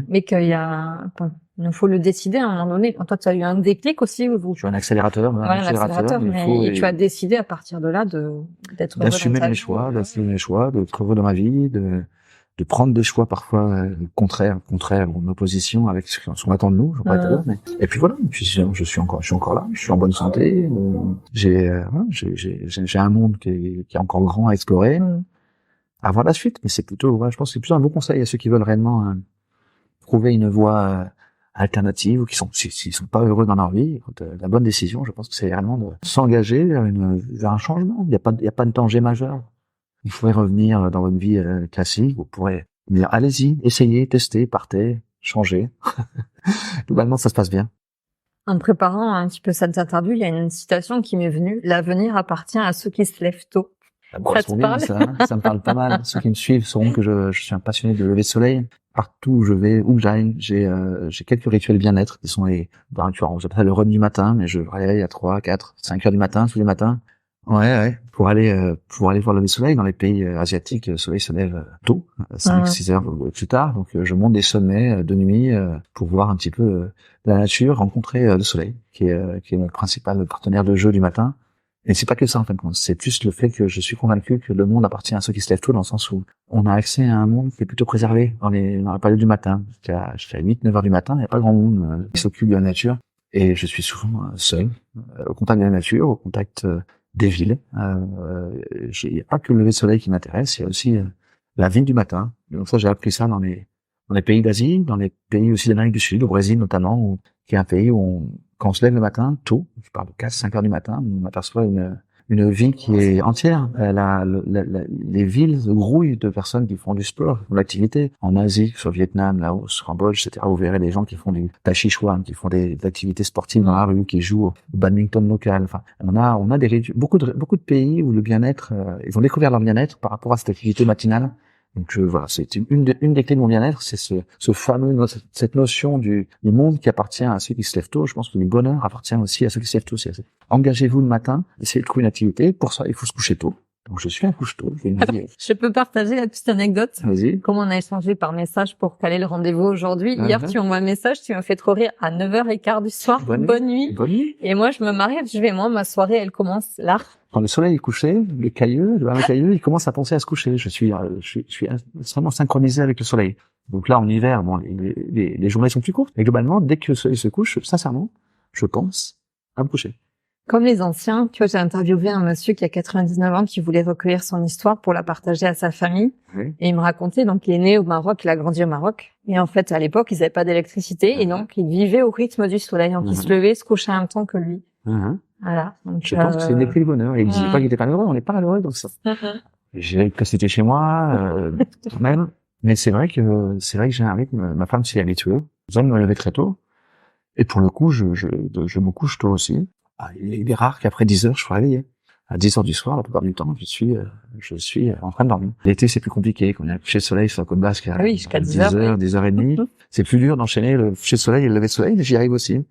Mais il nous faut le décider à un moment donné. Quand toi, tu as eu un déclic aussi. Tu as un accélérateur, mais tu as décidé à partir de là d'être heureux d'assumer mes choix, d'être heureux dans ma vie, de prendre des choix parfois contraires ou en opposition avec ce qu'on attend de nous. Je pas être mais... Et puis voilà. Puis je suis encore là. Je suis en bonne santé. J'ai un monde qui est encore grand à explorer. À voir la suite. Mais c'est plutôt, je pense que c'est plutôt un bon conseil à ceux qui veulent réellement trouver une voie alternative ou s'ils sont pas heureux dans leur vie. La bonne décision, je pense que c'est réellement de s'engager vers un changement. Il y a pas de danger majeur. Vous pourrez revenir dans votre vie classique, vous pourrez dire allez-y, essayez, testez, partez, changez. Globalement, ça se passe bien. En préparant un petit peu cette interview, il y a une citation qui m'est venue: l'avenir appartient à ceux qui se lèvent tôt. Ça me correspond bien, ça me parle pas mal. Ceux qui me suivent sauront que je suis un passionné de lever de soleil. Partout où je vais, où j'aille, j'ai quelques rituels bien-être qui sont on appelle le run du matin, mais je me réveille à 3, 4, 5 heures du matin, tous les matins. Ouais. Pour aller voir le lever de soleil. Dans les pays asiatiques, le soleil se lève tôt, 5, 6 heures plus tard. Donc, je monte des sommets de nuit, pour voir un petit peu la nature, rencontrer le soleil, qui est mon principal partenaire de jeu du matin. Et c'est pas que ça, en fin de compte. C'est plus le fait que je suis convaincu que le monde appartient à ceux qui se lèvent tôt, dans le sens où on a accès à un monde qui est plutôt préservé dans la période du matin. Jusqu'à 8, 9 heures du matin, il n'y a pas grand monde qui s'occupe de la nature. Et je suis souvent seul, au contact de la nature, au contact des villes. Il n'y a pas que le lever de soleil qui m'intéresse, il y a aussi la ville du matin. Donc ça, j'ai appris ça dans les pays d'Asie, dans les pays aussi d'Amérique du Sud, au Brésil notamment, qui est un pays où quand on se lève le matin, tôt, je parle de 4, 5 heures du matin, on aperçoit une vie qui est entière. Les villes grouillent de personnes qui font du sport, qui font de l'activité. En Asie, sur Vietnam, Laos, Cambodge, etc., vous verrez des gens qui font du tai chi chuan, qui font des activités sportives dans la rue, qui jouent au badminton local. Enfin, on a beaucoup de pays où le bien-être, ils ont découvert leur bien-être par rapport à cette activité matinale. Donc voilà, c'est une des clés de mon bien-être, c'est cette notion du monde qui appartient à ceux qui se lèvent tôt. Je pense que le bonheur appartient aussi à ceux qui se lèvent tôt. Engagez-vous le matin, essayez de trouver une activité. Pour ça, il faut se coucher tôt. Donc je suis un couche-tôt. Je peux partager la petite anecdote. Vas-y. Comme on a échangé par message pour caler le rendez-vous aujourd'hui. Hier, tu m'envoies un message, tu m'as fait trop rire à 9h15 du soir. Bonne nuit. Bonne nuit. Et moi, je me marie, ma soirée, elle commence là. Quand le soleil est couché, le cailleux, il commence à penser à se coucher. Je suis extrêmement synchronisé avec le soleil. Donc là, en hiver, les journées sont plus courtes. Et globalement, dès que le soleil se couche, sincèrement, je pense à me coucher. Comme les anciens, tu vois, j'ai interviewé un monsieur qui a 99 ans qui voulait recueillir son histoire pour la partager à sa famille. Oui. Et il me racontait, donc, il est né au Maroc, il a grandi au Maroc. Et en fait, à l'époque, ils n'avaient pas d'électricité. Et donc, il vivait au rythme du soleil. Donc, il se levait, se couchait en même temps que lui. Voilà. Donc, je pense que c'est une clé de bonheur. Et il disait pas qu'il était pas heureux. On n'est pas malheureux dans ça. J'ai l'électricité chez moi, même. Mais c'est vrai que j'ai un rythme. Ma femme s'y est habituée. J'aime me lever très tôt. Et pour le coup, je me couche tôt aussi. Il est rare qu'après 10 heures, je sois réveillé. À 10 heures du soir, la plupart du temps, je suis en train de dormir. L'été, c'est plus compliqué. Quand il y a le coucher de soleil sur la côte basque à 10 heures, 10h30, c'est plus dur d'enchaîner le coucher de soleil et le lever de soleil, mais j'y arrive aussi.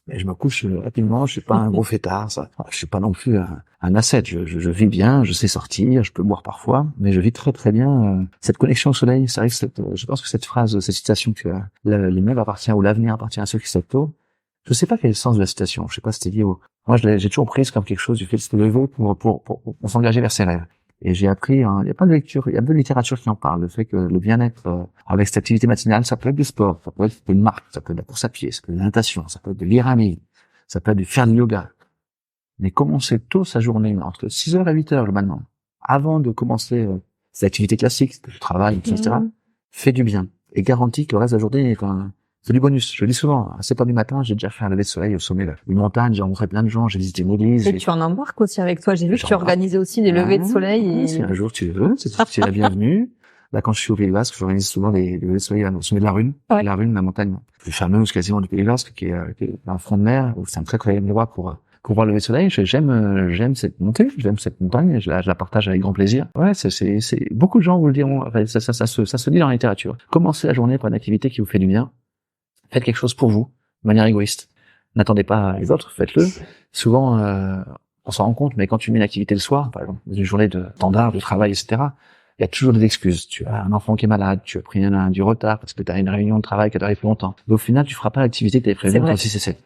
Mais je me couche rapidement, je suis pas un gros fêtard, ça. Je suis pas non plus un ascète. Je vis bien, je sais sortir, je peux boire parfois, mais je vis très très bien cette connexion au soleil. C'est vrai que je pense que cette citation que l'immeuble appartient ou l'avenir appartient à ceux qui se lèvent tôt. Je sais pas quel est le sens de la citation. Je sais pas si c'était lié au... Moi, j'ai toujours prise comme quelque chose du fait de se lever pour s'engager vers ses rêves. Et j'ai appris, il y a pas de lecture, il y a peu de littérature qui en parle. Le fait que le bien-être, avec cette activité matinale, ça peut être du sport, ça peut être une marque, ça peut être de la course à pied, ça peut être de la natation, ça peut être de l'irami, ça peut être du faire du yoga. Mais commencer tôt sa journée, entre 6h et 8h, globalement, avant de commencer ses activités classiques, le travail, etc., fait du bien. Et garantit que le reste de la journée c'est du bonus. Je le dis souvent, à 7h du matin, j'ai déjà fait un lever de soleil au sommet d'une montagne, j'ai rencontré plein de gens, j'ai visité une église. Et tu en embarques aussi avec toi. J'ai vu que tu organisais aussi des levées de soleil. Si un jour tu veux, c'est la bienvenue. Là, quand je suis au Pays Basque, j'organise souvent des levées de soleil au sommet de la Rune. Ouais. La Rune, la montagne plus fameuse quasiment du Pays Basque, qui est un front de mer, où c'est un très très bel endroit pour voir le lever de soleil. J'aime cette montée, j'aime cette montagne, je la partage avec grand plaisir. Ouais, c'est beaucoup de gens vous le diront. Enfin, ça se dit dans la littérature. Commencez la journée par une activité qui vous fait du bien. Faites quelque chose pour vous, de manière égoïste. N'attendez pas les autres, faites-le. Souvent, on s'en rend compte, mais quand tu mets une activité le soir, par exemple, une journée de standard, de travail, etc., il y a toujours des excuses. Tu as un enfant qui est malade, tu as pris du retard parce que tu as une réunion de travail qui a duré plus longtemps. Mais au final, tu feras pas l'activité que tu avais prévue entre 6 et 7.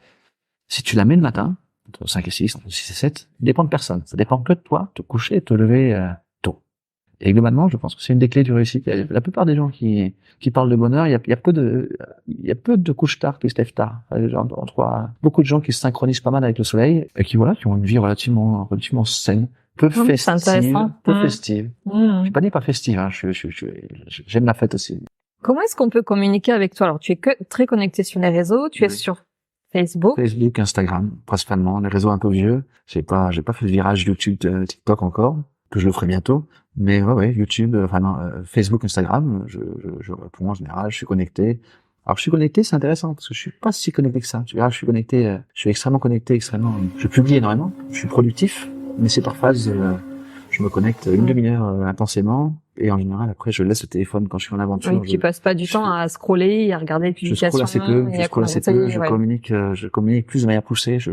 Si tu la mets le matin, entre 5 et 6, entre 6 et 7, ça dépend de personne. Ça dépend que de toi, te coucher et te lever tôt. Et globalement, je pense que c'est une des clés du réussite. La plupart des gens qui parlent de bonheur, il y a peu de couches tard qui se lèvent tard. On trouve beaucoup de gens qui se synchronisent pas mal avec le soleil et qui ont une vie relativement saine, peu festive. Je suis pas dit pas festive, hein. J'aime la fête aussi. Comment est-ce qu'on peut communiquer avec toi? Alors, tu es très connecté sur les réseaux, tu es sur Facebook, Instagram, principalement, les réseaux un peu vieux. J'ai pas fait le virage YouTube, TikTok encore, que je le ferai bientôt. Mais ouais, YouTube, Facebook, Instagram, je réponds en général, je suis connecté. Alors, je suis connecté, c'est intéressant, parce que je suis pas si connecté que ça. Tu verras, je suis connecté, je suis extrêmement connecté, je publie énormément, je suis productif, mais c'est par phase, je me connecte une demi-heure intensément, et en général, après, je laisse le téléphone quand je suis en aventure. Oui, tu passes pas du temps à scroller, à regarder les publications. Je scrolle assez peu, je communique plus de manière poussée, je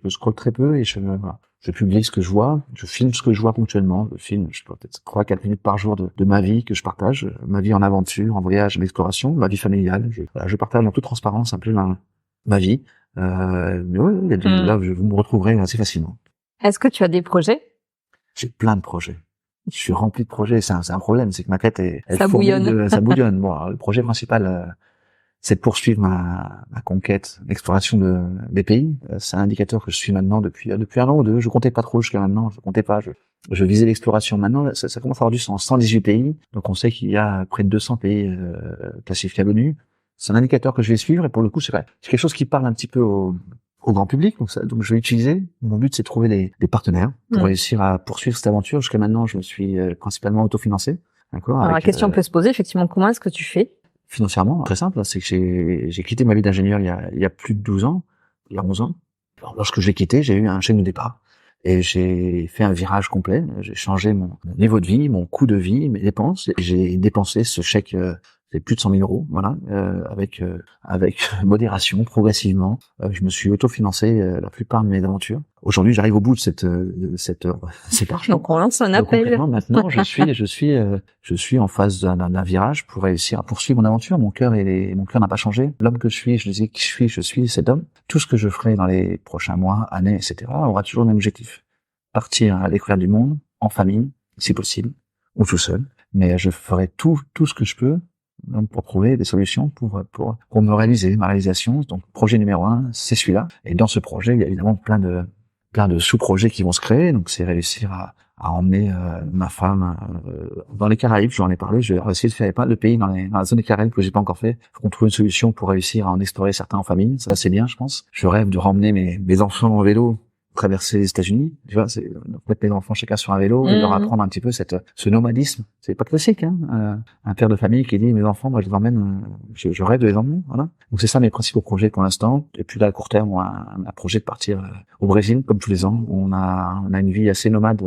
scrolle très peu, et je publie ce que je vois, je filme ce que je vois ponctuellement, je filme, peut-être 3-4 minutes par jour de ma vie que je partage, ma vie en aventure, en voyage, en exploration, ma vie familiale. Je partage en toute transparence un peu ma vie. Mais ouais, là, vous me retrouverez assez facilement. Est-ce que tu as des projets? J'ai plein de projets. Je suis rempli de projets. C'est un problème, c'est que ma tête ça bouillonne. Ça bouillonne. Bon, alors, le projet principal, c'est de poursuivre ma conquête, l'exploration des pays. C'est un indicateur que je suis maintenant depuis un an ou deux. Je comptais pas trop jusqu'à maintenant. Je visais l'exploration. Maintenant, ça commence à avoir du sens. 118 pays. Donc, on sait qu'il y a près de 200 pays classifiés à l'ONU. C'est un indicateur que je vais suivre, et pour le coup, c'est quelque chose qui parle un petit peu au grand public. Donc, je vais utiliser. Mon but, c'est de trouver des partenaires pour réussir à poursuivre cette aventure. Jusqu'à maintenant, je me suis principalement autofinancé. D'accord. Alors, la question peut se poser, effectivement, comment est-ce que tu fais? Financièrement, très simple, c'est que j'ai quitté ma vie d'ingénieur il y a plus de 12 ans, il y a 11 ans. Alors, lorsque je l'ai quitté, j'ai eu un chèque de départ. Et j'ai fait un virage complet. J'ai changé mon niveau de vie, mon coût de vie, mes dépenses. Et j'ai dépensé ce chèque, c'est plus de 100 000 euros, voilà, avec modération, progressivement. Je me suis autofinancé la plupart de mes aventures. Aujourd'hui, j'arrive au bout de cet argent. Donc on lance un appel. Maintenant, je suis en phase d'un virage pour réussir à poursuivre mon aventure. Mon cœur n'a pas changé. L'homme que je suis, je suis cet homme. Tout ce que je ferai dans les prochains mois, années, etc., aura toujours le même objectif. Partir à la découverte du monde, en famille, si possible, ou tout seul. Mais je ferai tout ce que je peux pour trouver des solutions pour me réaliser, ma réalisation. Donc, projet numéro 1, c'est celui-là. Et dans ce projet, il y a évidemment plein de sous-projets qui vont se créer. Donc, c'est réussir à emmener ma femme dans les Caraïbes. Je lui en ai parlé. Je vais essayer de faire pas de pays dans la zone des Caraïbes que j'ai pas encore fait. Faut qu'on trouve une solution pour réussir à en explorer certains en famille. Ça, c'est bien, je pense. Je rêve de ramener mes enfants en vélo, traverser les États-Unis, tu vois, c'est mettre mes enfants chacun sur un vélo et leur apprendre un petit peu ce nomadisme. C'est pas classique, hein. Un père de famille qui dit mes enfants, moi je les emmène, je rêve de les emmener, voilà. Donc c'est ça mes principaux projets pour l'instant. Et puis là à court terme, on a un projet de partir au Brésil comme tous les ans. On a une vie assez nomade.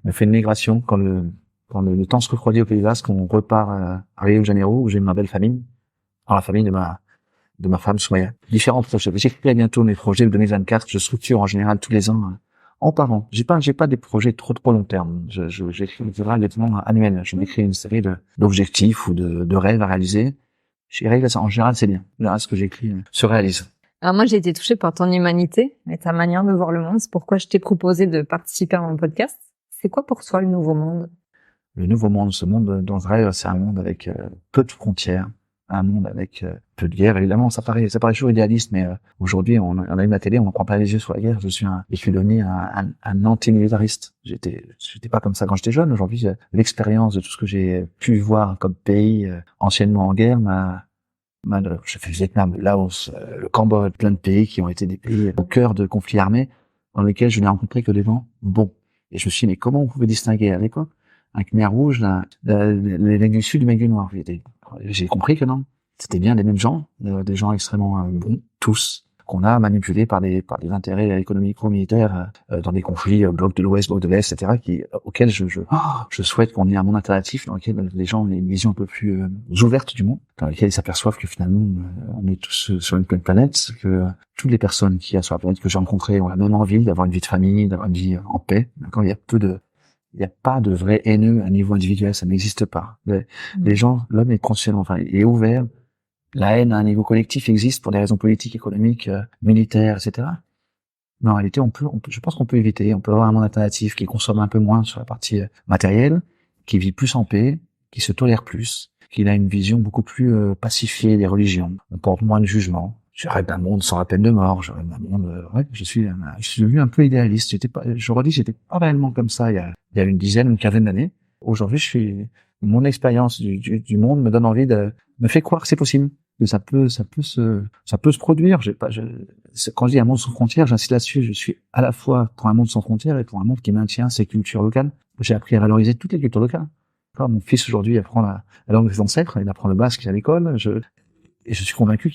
On fait une migration quand le temps se refroidit au Pays Basque, on repart à Rio de Janeiro où j'ai ma belle famille, dans la famille de ma femme Soumaya. Différents projets. J'écris bientôt mes projets de 2024. Je structure en général tous les ans en parlant. J'ai pas des projets trop long terme. J'écris exactement annuel. Je m'écris une série d'objectifs ou de rêves à réaliser. En général, c'est bien. En général, ce que j'écris se réalise. Alors moi, j'ai été touchée par ton humanité et ta manière de voir le monde. C'est pourquoi je t'ai proposé de participer à mon podcast. C'est quoi pour toi le nouveau monde? Le nouveau monde, ce monde dont je rêve, c'est un monde avec peu de frontières. Un monde avec peu de guerre. Évidemment, ça paraît toujours idéaliste, mais aujourd'hui, on allume la télé, on ne prend pas les yeux sur la guerre. Je suis devenu un anti-militariste. J'étais pas comme ça quand j'étais jeune. Aujourd'hui, l'expérience de tout ce que j'ai pu voir comme pays anciennement en guerre j'ai fait le Vietnam, le Laos, le Cambodge, plein de pays qui ont été des pays au cœur de conflits armés dans lesquels je n'ai rencontré que des gens bons. Et je me suis dit, mais comment on pouvait distinguer à l'époque un Khmer rouge, les mecs du Sud, les mecs du Nord? J'ai compris que non. C'était bien les mêmes gens, des gens extrêmement bons, tous, qu'on a manipulés par des intérêts économico-militaires dans des conflits bloc de l'Ouest, bloc de l'Est, etc. Auxquels je souhaite qu'on ait un monde alternatif dans lequel les gens aient une vision un peu plus ouverte du monde, dans lequel ils s'aperçoivent que finalement on est tous sur une même planète, que toutes les personnes qui y a sur la planète que j'ai rencontrées ont la même envie d'avoir une vie de famille, d'avoir une vie en paix. D'accord, il y a pas de vrai haineux à niveau individuel, ça n'existe pas. Les gens, l'homme est conscient, enfin, il est ouvert. La haine à un niveau collectif existe pour des raisons politiques, économiques, militaires, etc. Mais en réalité, je pense qu'on peut éviter. On peut avoir un monde alternatif qui consomme un peu moins sur la partie matérielle, qui vit plus en paix, qui se tolère plus, qui a une vision beaucoup plus pacifiée des religions. On porte moins de jugement. Je rêve d'un monde sans la peine de mort. Je rêve d'un monde. Je suis devenu un peu idéaliste. J'étais pas réellement comme ça il y a une quinzaine d'années. Aujourd'hui, mon expérience du monde me donne envie me fait croire que c'est possible, que ça peut se produire. Quand je dis un monde sans frontières, j'insiste là-dessus. Je suis à la fois pour un monde sans frontières et pour un monde qui maintient ses cultures locales. J'ai appris à valoriser toutes les cultures locales. Mon fils aujourd'hui apprend la langue des ancêtres, il apprend le basque à l'école. Et je suis convaincu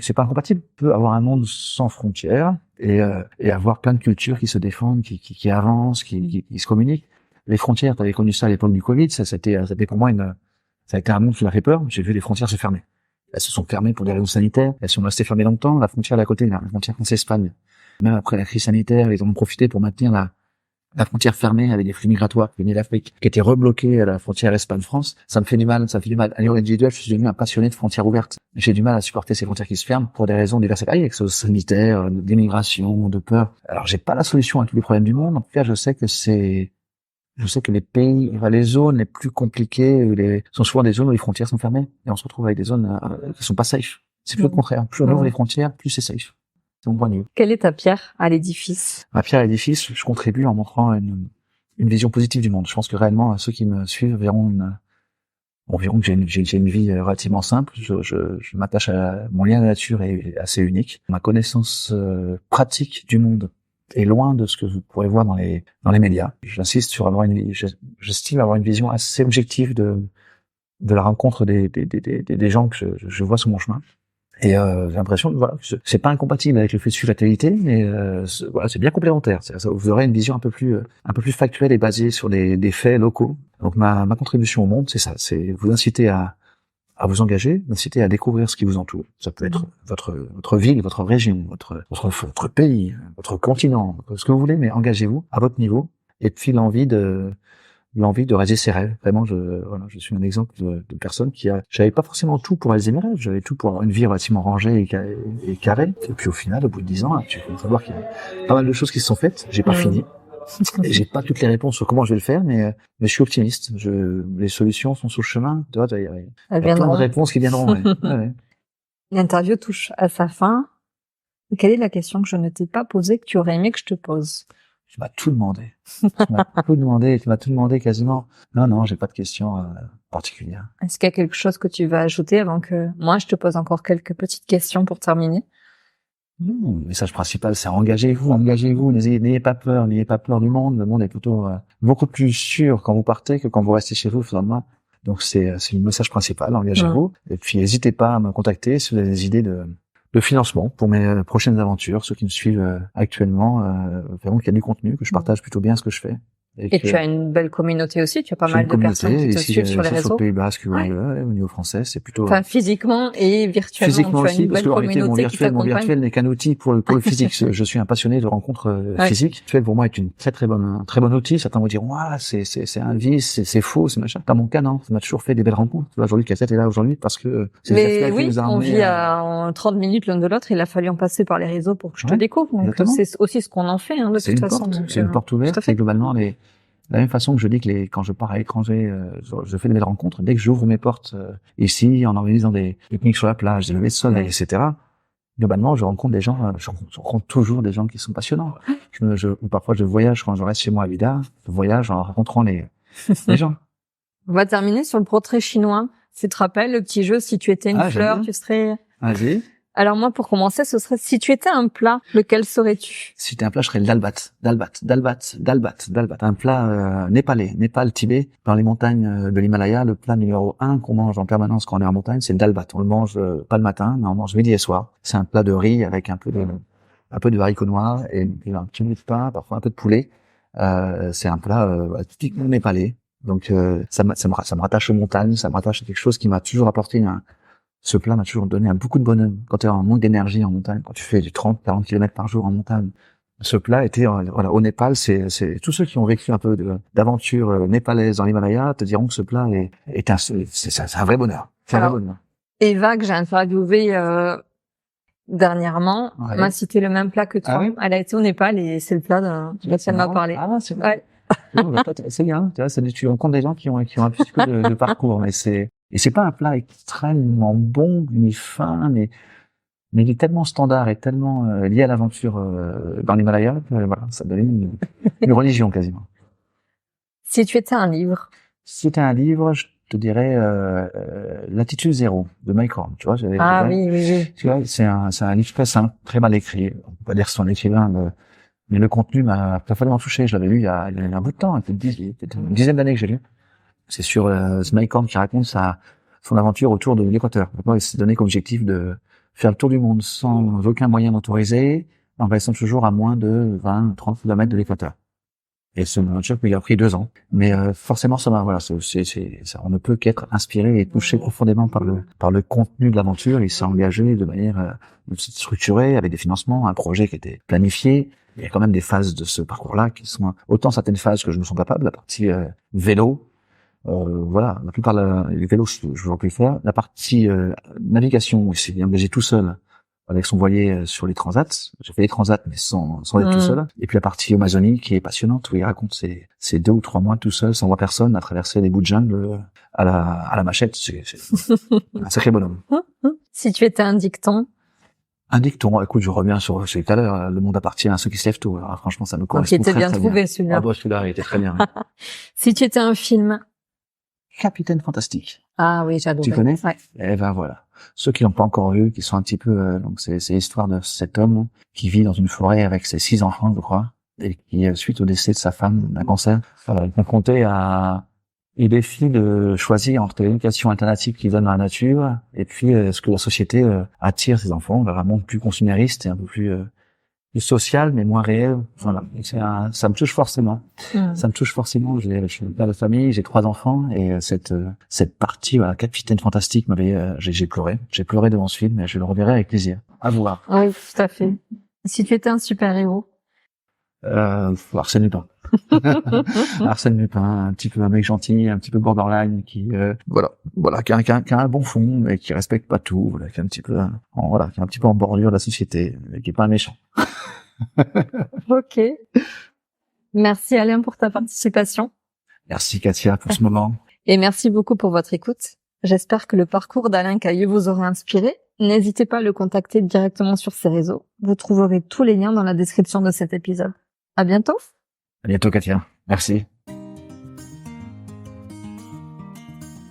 c'est pas incompatible. On peut avoir un monde sans frontières et avoir plein de cultures qui se défendent, qui avancent, qui se communiquent. Les frontières, t'avais connu ça à l'époque du Covid, c'était pour moi ça a été un monde qui m'a fait peur. J'ai vu les frontières se fermer. Elles se sont fermées pour des raisons sanitaires. Elles sont restées fermées longtemps. La frontière à côté, la frontière France-Espagne. Même après la crise sanitaire, ils en ont profité pour maintenir la frontière fermée avec des flux migratoires qui venaient d'Afrique, qui étaient rebloqués à la frontière Espagne-France. Ça me fait du mal. À niveau individuel, je suis devenu un passionné de frontières ouvertes. J'ai du mal à supporter ces frontières qui se ferment pour des raisons diverses et variées, que ce soit sanitaires, d'immigration, de peur. Alors, j'ai pas la solution à tous les problèmes du monde. En tout cas, je sais que les pays, les zones les plus compliquées, sont souvent des zones où les frontières sont fermées. Et on se retrouve avec des zones qui sont pas safe. C'est plus le contraire. Plus on ouvre les frontières, plus c'est safe. C'est mon point de vue. Quelle est ta pierre à l'édifice? Ma pierre à l'édifice, je contribue en montrant une vision positive du monde. Je pense que réellement, ceux qui me suivent verront que j'ai une vie relativement simple. Je m'attache mon lien à la nature est assez unique. Ma connaissance pratique du monde est loin de ce que vous pourrez voir dans les médias. J'insiste sur j'estime avoir une vision assez objective de la rencontre des gens que je vois sur mon chemin. Et j'ai l'impression que c'est pas incompatible avec le fait de suivre la télé, mais c'est bien complémentaire. Vous aurez une vision un peu plus factuelle et basée sur des faits locaux. Donc ma contribution au monde, c'est ça, c'est vous inciter à vous engager, vous inciter à découvrir ce qui vous entoure. Ça peut être votre ville, votre région, votre pays, votre continent, ce que vous voulez, mais engagez-vous à votre niveau. Et puis l'envie de réaliser ses rêves. Vraiment, je suis un exemple de personne j'avais pas forcément tout pour réaliser mes rêves. J'avais tout pour avoir une vie relativement rangée et carrée. Et puis au final, au bout de 10 ans, tu peux savoir qu'il y a pas mal de choses qui se sont faites. J'ai pas fini. Et j'ai pas toutes les réponses sur comment je vais le faire, mais je suis optimiste. Les solutions sont sur le chemin. Il y a plein de réponses qui viendront. Ouais. L'interview touche à sa fin. Quelle est la question que je ne t'ai pas posée que tu aurais aimé que je te pose? Tu m'as tout demandé. Tu m'as tout demandé quasiment. Non, j'ai pas de questions particulières. Est-ce qu'il y a quelque chose que tu veux ajouter avant que moi je te pose encore quelques petites questions pour terminer? Le message principal, c'est engagez-vous, n'ayez pas peur du monde. Le monde est plutôt beaucoup plus sûr quand vous partez que quand vous restez chez vous, finalement. Donc c'est le message principal, engagez-vous. Et puis n'hésitez pas à me contacter si vous avez des idées de financement pour mes prochaines aventures. Ceux qui me suivent actuellement verront qu'il y a du contenu, que je partage plutôt bien ce que je fais. Et tu as une belle communauté aussi, tu as pas mal de personnes qui te suivent sur les réseaux. Sur le Pays Basque, au niveau français, c'est plutôt... Enfin, physiquement et virtuellement. Physiquement aussi, parce que mon virtuel n'est qu'un outil pour le physique. Je suis un passionné de rencontres physiques. Le virtuel, pour moi, est une un très bon outil. Certains vont dire, c'est un vice, c'est faux, c'est machin. Dans mon cas, non. Ça m'a toujours fait des belles rencontres. Aujourd'hui, Cassette est là aujourd'hui parce que c'est le virtuel qui nous a amené. Mais oui, on vit en 30 minutes l'un de l'autre. Il a fallu en passer par les réseaux pour que je te découvre. Donc, c'est aussi ce qu'on en fait, de toute façon. C'est une porte ouverte. C'est globalement de la même façon que je dis que quand je pars à l'étranger, je fais des belles rencontres. Dès que j'ouvre mes portes ici, en organisant des pique-niques sur la plage, des levées de soleil, etc. Globalement, je rencontre des gens, je rencontre toujours des gens qui sont passionnants. Parfois, je voyage quand je reste chez moi à Vida. Je voyage en rencontrant les gens. On va terminer sur le portrait chinois. Tu te rappelles le petit jeu, si tu étais une fleur, tu serais... Vas-y. Alors moi, pour commencer, ce serait si tu étais un plat, lequel serais-tu? Si c'était un plat, je serais le dalbat. Un plat népalais, Népal, Tibet, dans les montagnes de l'Himalaya. Le plat numéro 1 qu'on mange en permanence quand on est en montagne, c'est le dalbat. On le mange pas le matin, mais on le mange midi et soir. C'est un plat de riz avec un peu de haricots noirs et un petit bout de pain, parfois un peu de poulet. C'est un plat typiquement népalais. Donc ça me rattache aux montagnes, ça me rattache à quelque chose qui m'a toujours apporté ce plat m'a toujours donné beaucoup de bonheur. Quand tu es en manque d'énergie en montagne, quand tu fais du 30-40 km par jour en montagne, ce plat était, voilà, au Népal, c'est tous ceux qui ont vécu un peu d'aventure népalaise dans l'Himalaya te diront que ce plat c'est un vrai bonheur. C'est un vrai bonheur. Eva, que j'ai interviewée dernièrement, m'a cité le même plat que toi. Ah oui, elle a été au Népal et c'est le plat dont elle m'a parlé. Ah, c'est vrai. Ouais. Non, c'est bien. Tu vois, tu rencontres des gens qui ont un petit peu de parcours, mais c'est pas un plat extrêmement bon, ni fin, mais il est tellement standard et tellement lié à l'aventure dans l'Himalaya que voilà, ça donnait une religion quasiment. Si tu étais un livre? Si c'était un livre, je te dirais Latitude Zéro de Mike Horn. Tu vois, oui. Tu vois, c'est un livre très simple, très mal écrit. On peut pas dire son écrivain, mais le contenu m'a parfaitement touché. Je l'avais lu il y a un bout de temps, peut-être une dizaine d'années que j'ai lu. C'est sur Mike Horn qui raconte son aventure autour de l'Équateur. Maintenant, il s'est donné comme objectif de faire le tour du monde sans aucun moyen motorisé, en restant toujours à moins de 20-30 km de l'Équateur. Et c'est une aventure qui a pris 2 ans. Mais forcément, ça on ne peut qu'être inspiré et touché profondément par le contenu de l'aventure. Il s'est engagé de manière structurée, avec des financements, un projet qui était planifié. Il y a quand même des phases de ce parcours-là qui sont autant certaines phases que je me sens capable, la partie vélo. Voilà, la plupart des vélos, je veux plus faire. La partie navigation, il s'est engagé tout seul avec son voilier sur les transats. J'ai fait les transats, mais sans être tout seul. Et puis la partie Amazonie qui est passionnante, où il raconte ses 2 ou 3 mois tout seul, sans voir personne, à traverser des bouts de jungle à la machette. C'est un sacré bonhomme. Si tu étais un dicton? Un dicton, écoute, je reviens sur tout à l'heure, le monde appartient à ceux qui se lèvent tôt. Alors, franchement, ça me correspond très, bien trouvé, celui-là. Ah, celui-là, il était très bien. Si tu étais un film? Capitaine Fantastique. Ah oui, j'adore. Tu connais? Ouais. Eh ben voilà. Ceux qui l'ont pas encore vu, qui sont un petit peu, donc c'est l'histoire de cet homme qui vit dans une forêt avec ses 6 enfants, je crois, et qui, suite au décès de sa femme d'un cancer, est confronté à il défie de choisir entre l'éducation alternative qu'il donne dans la nature et puis ce que la société attire ses enfants vers un monde plus consumériste et un peu plus social mais moins réel. Voilà, ça me touche forcément. Ça me touche forcément. Je suis père de famille, j'ai 3 enfants et cette partie, voilà, Capitaine Fantastique j'ai pleuré devant ce film et je le reverrai avec plaisir. À voir. Oui, tout à fait. Si tu étais un super-héros? Arsène Lupin. Arsène Lupin, un petit peu un mec gentil, un petit peu borderline, qui qui a un bon fond, mais qui respecte pas tout, qui est un petit peu en bordure de la société, mais qui est pas un méchant. Ok. Merci Alain pour ta participation. Merci Katia pour ce moment. Et merci beaucoup pour votre écoute. J'espère que le parcours d'Alain Cailleux vous aura inspiré. N'hésitez pas à le contacter directement sur ses réseaux. Vous trouverez tous les liens dans la description de cet épisode. À bientôt. À bientôt Katia. Merci.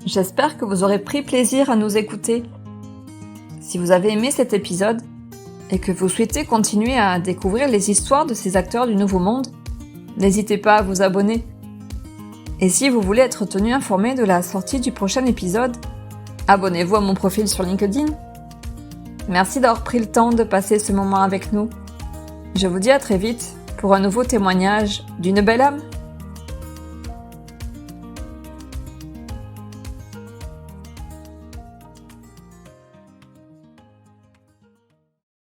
J'espère que vous aurez pris plaisir à nous écouter. Si vous avez aimé cet épisode et que vous souhaitez continuer à découvrir les histoires de ces acteurs du Nouveau Monde, n'hésitez pas à vous abonner. Et si vous voulez être tenu informé de la sortie du prochain épisode, abonnez-vous à mon profil sur LinkedIn. Merci d'avoir pris le temps de passer ce moment avec nous. Je vous dis à très vite pour un nouveau témoignage d'une belle âme.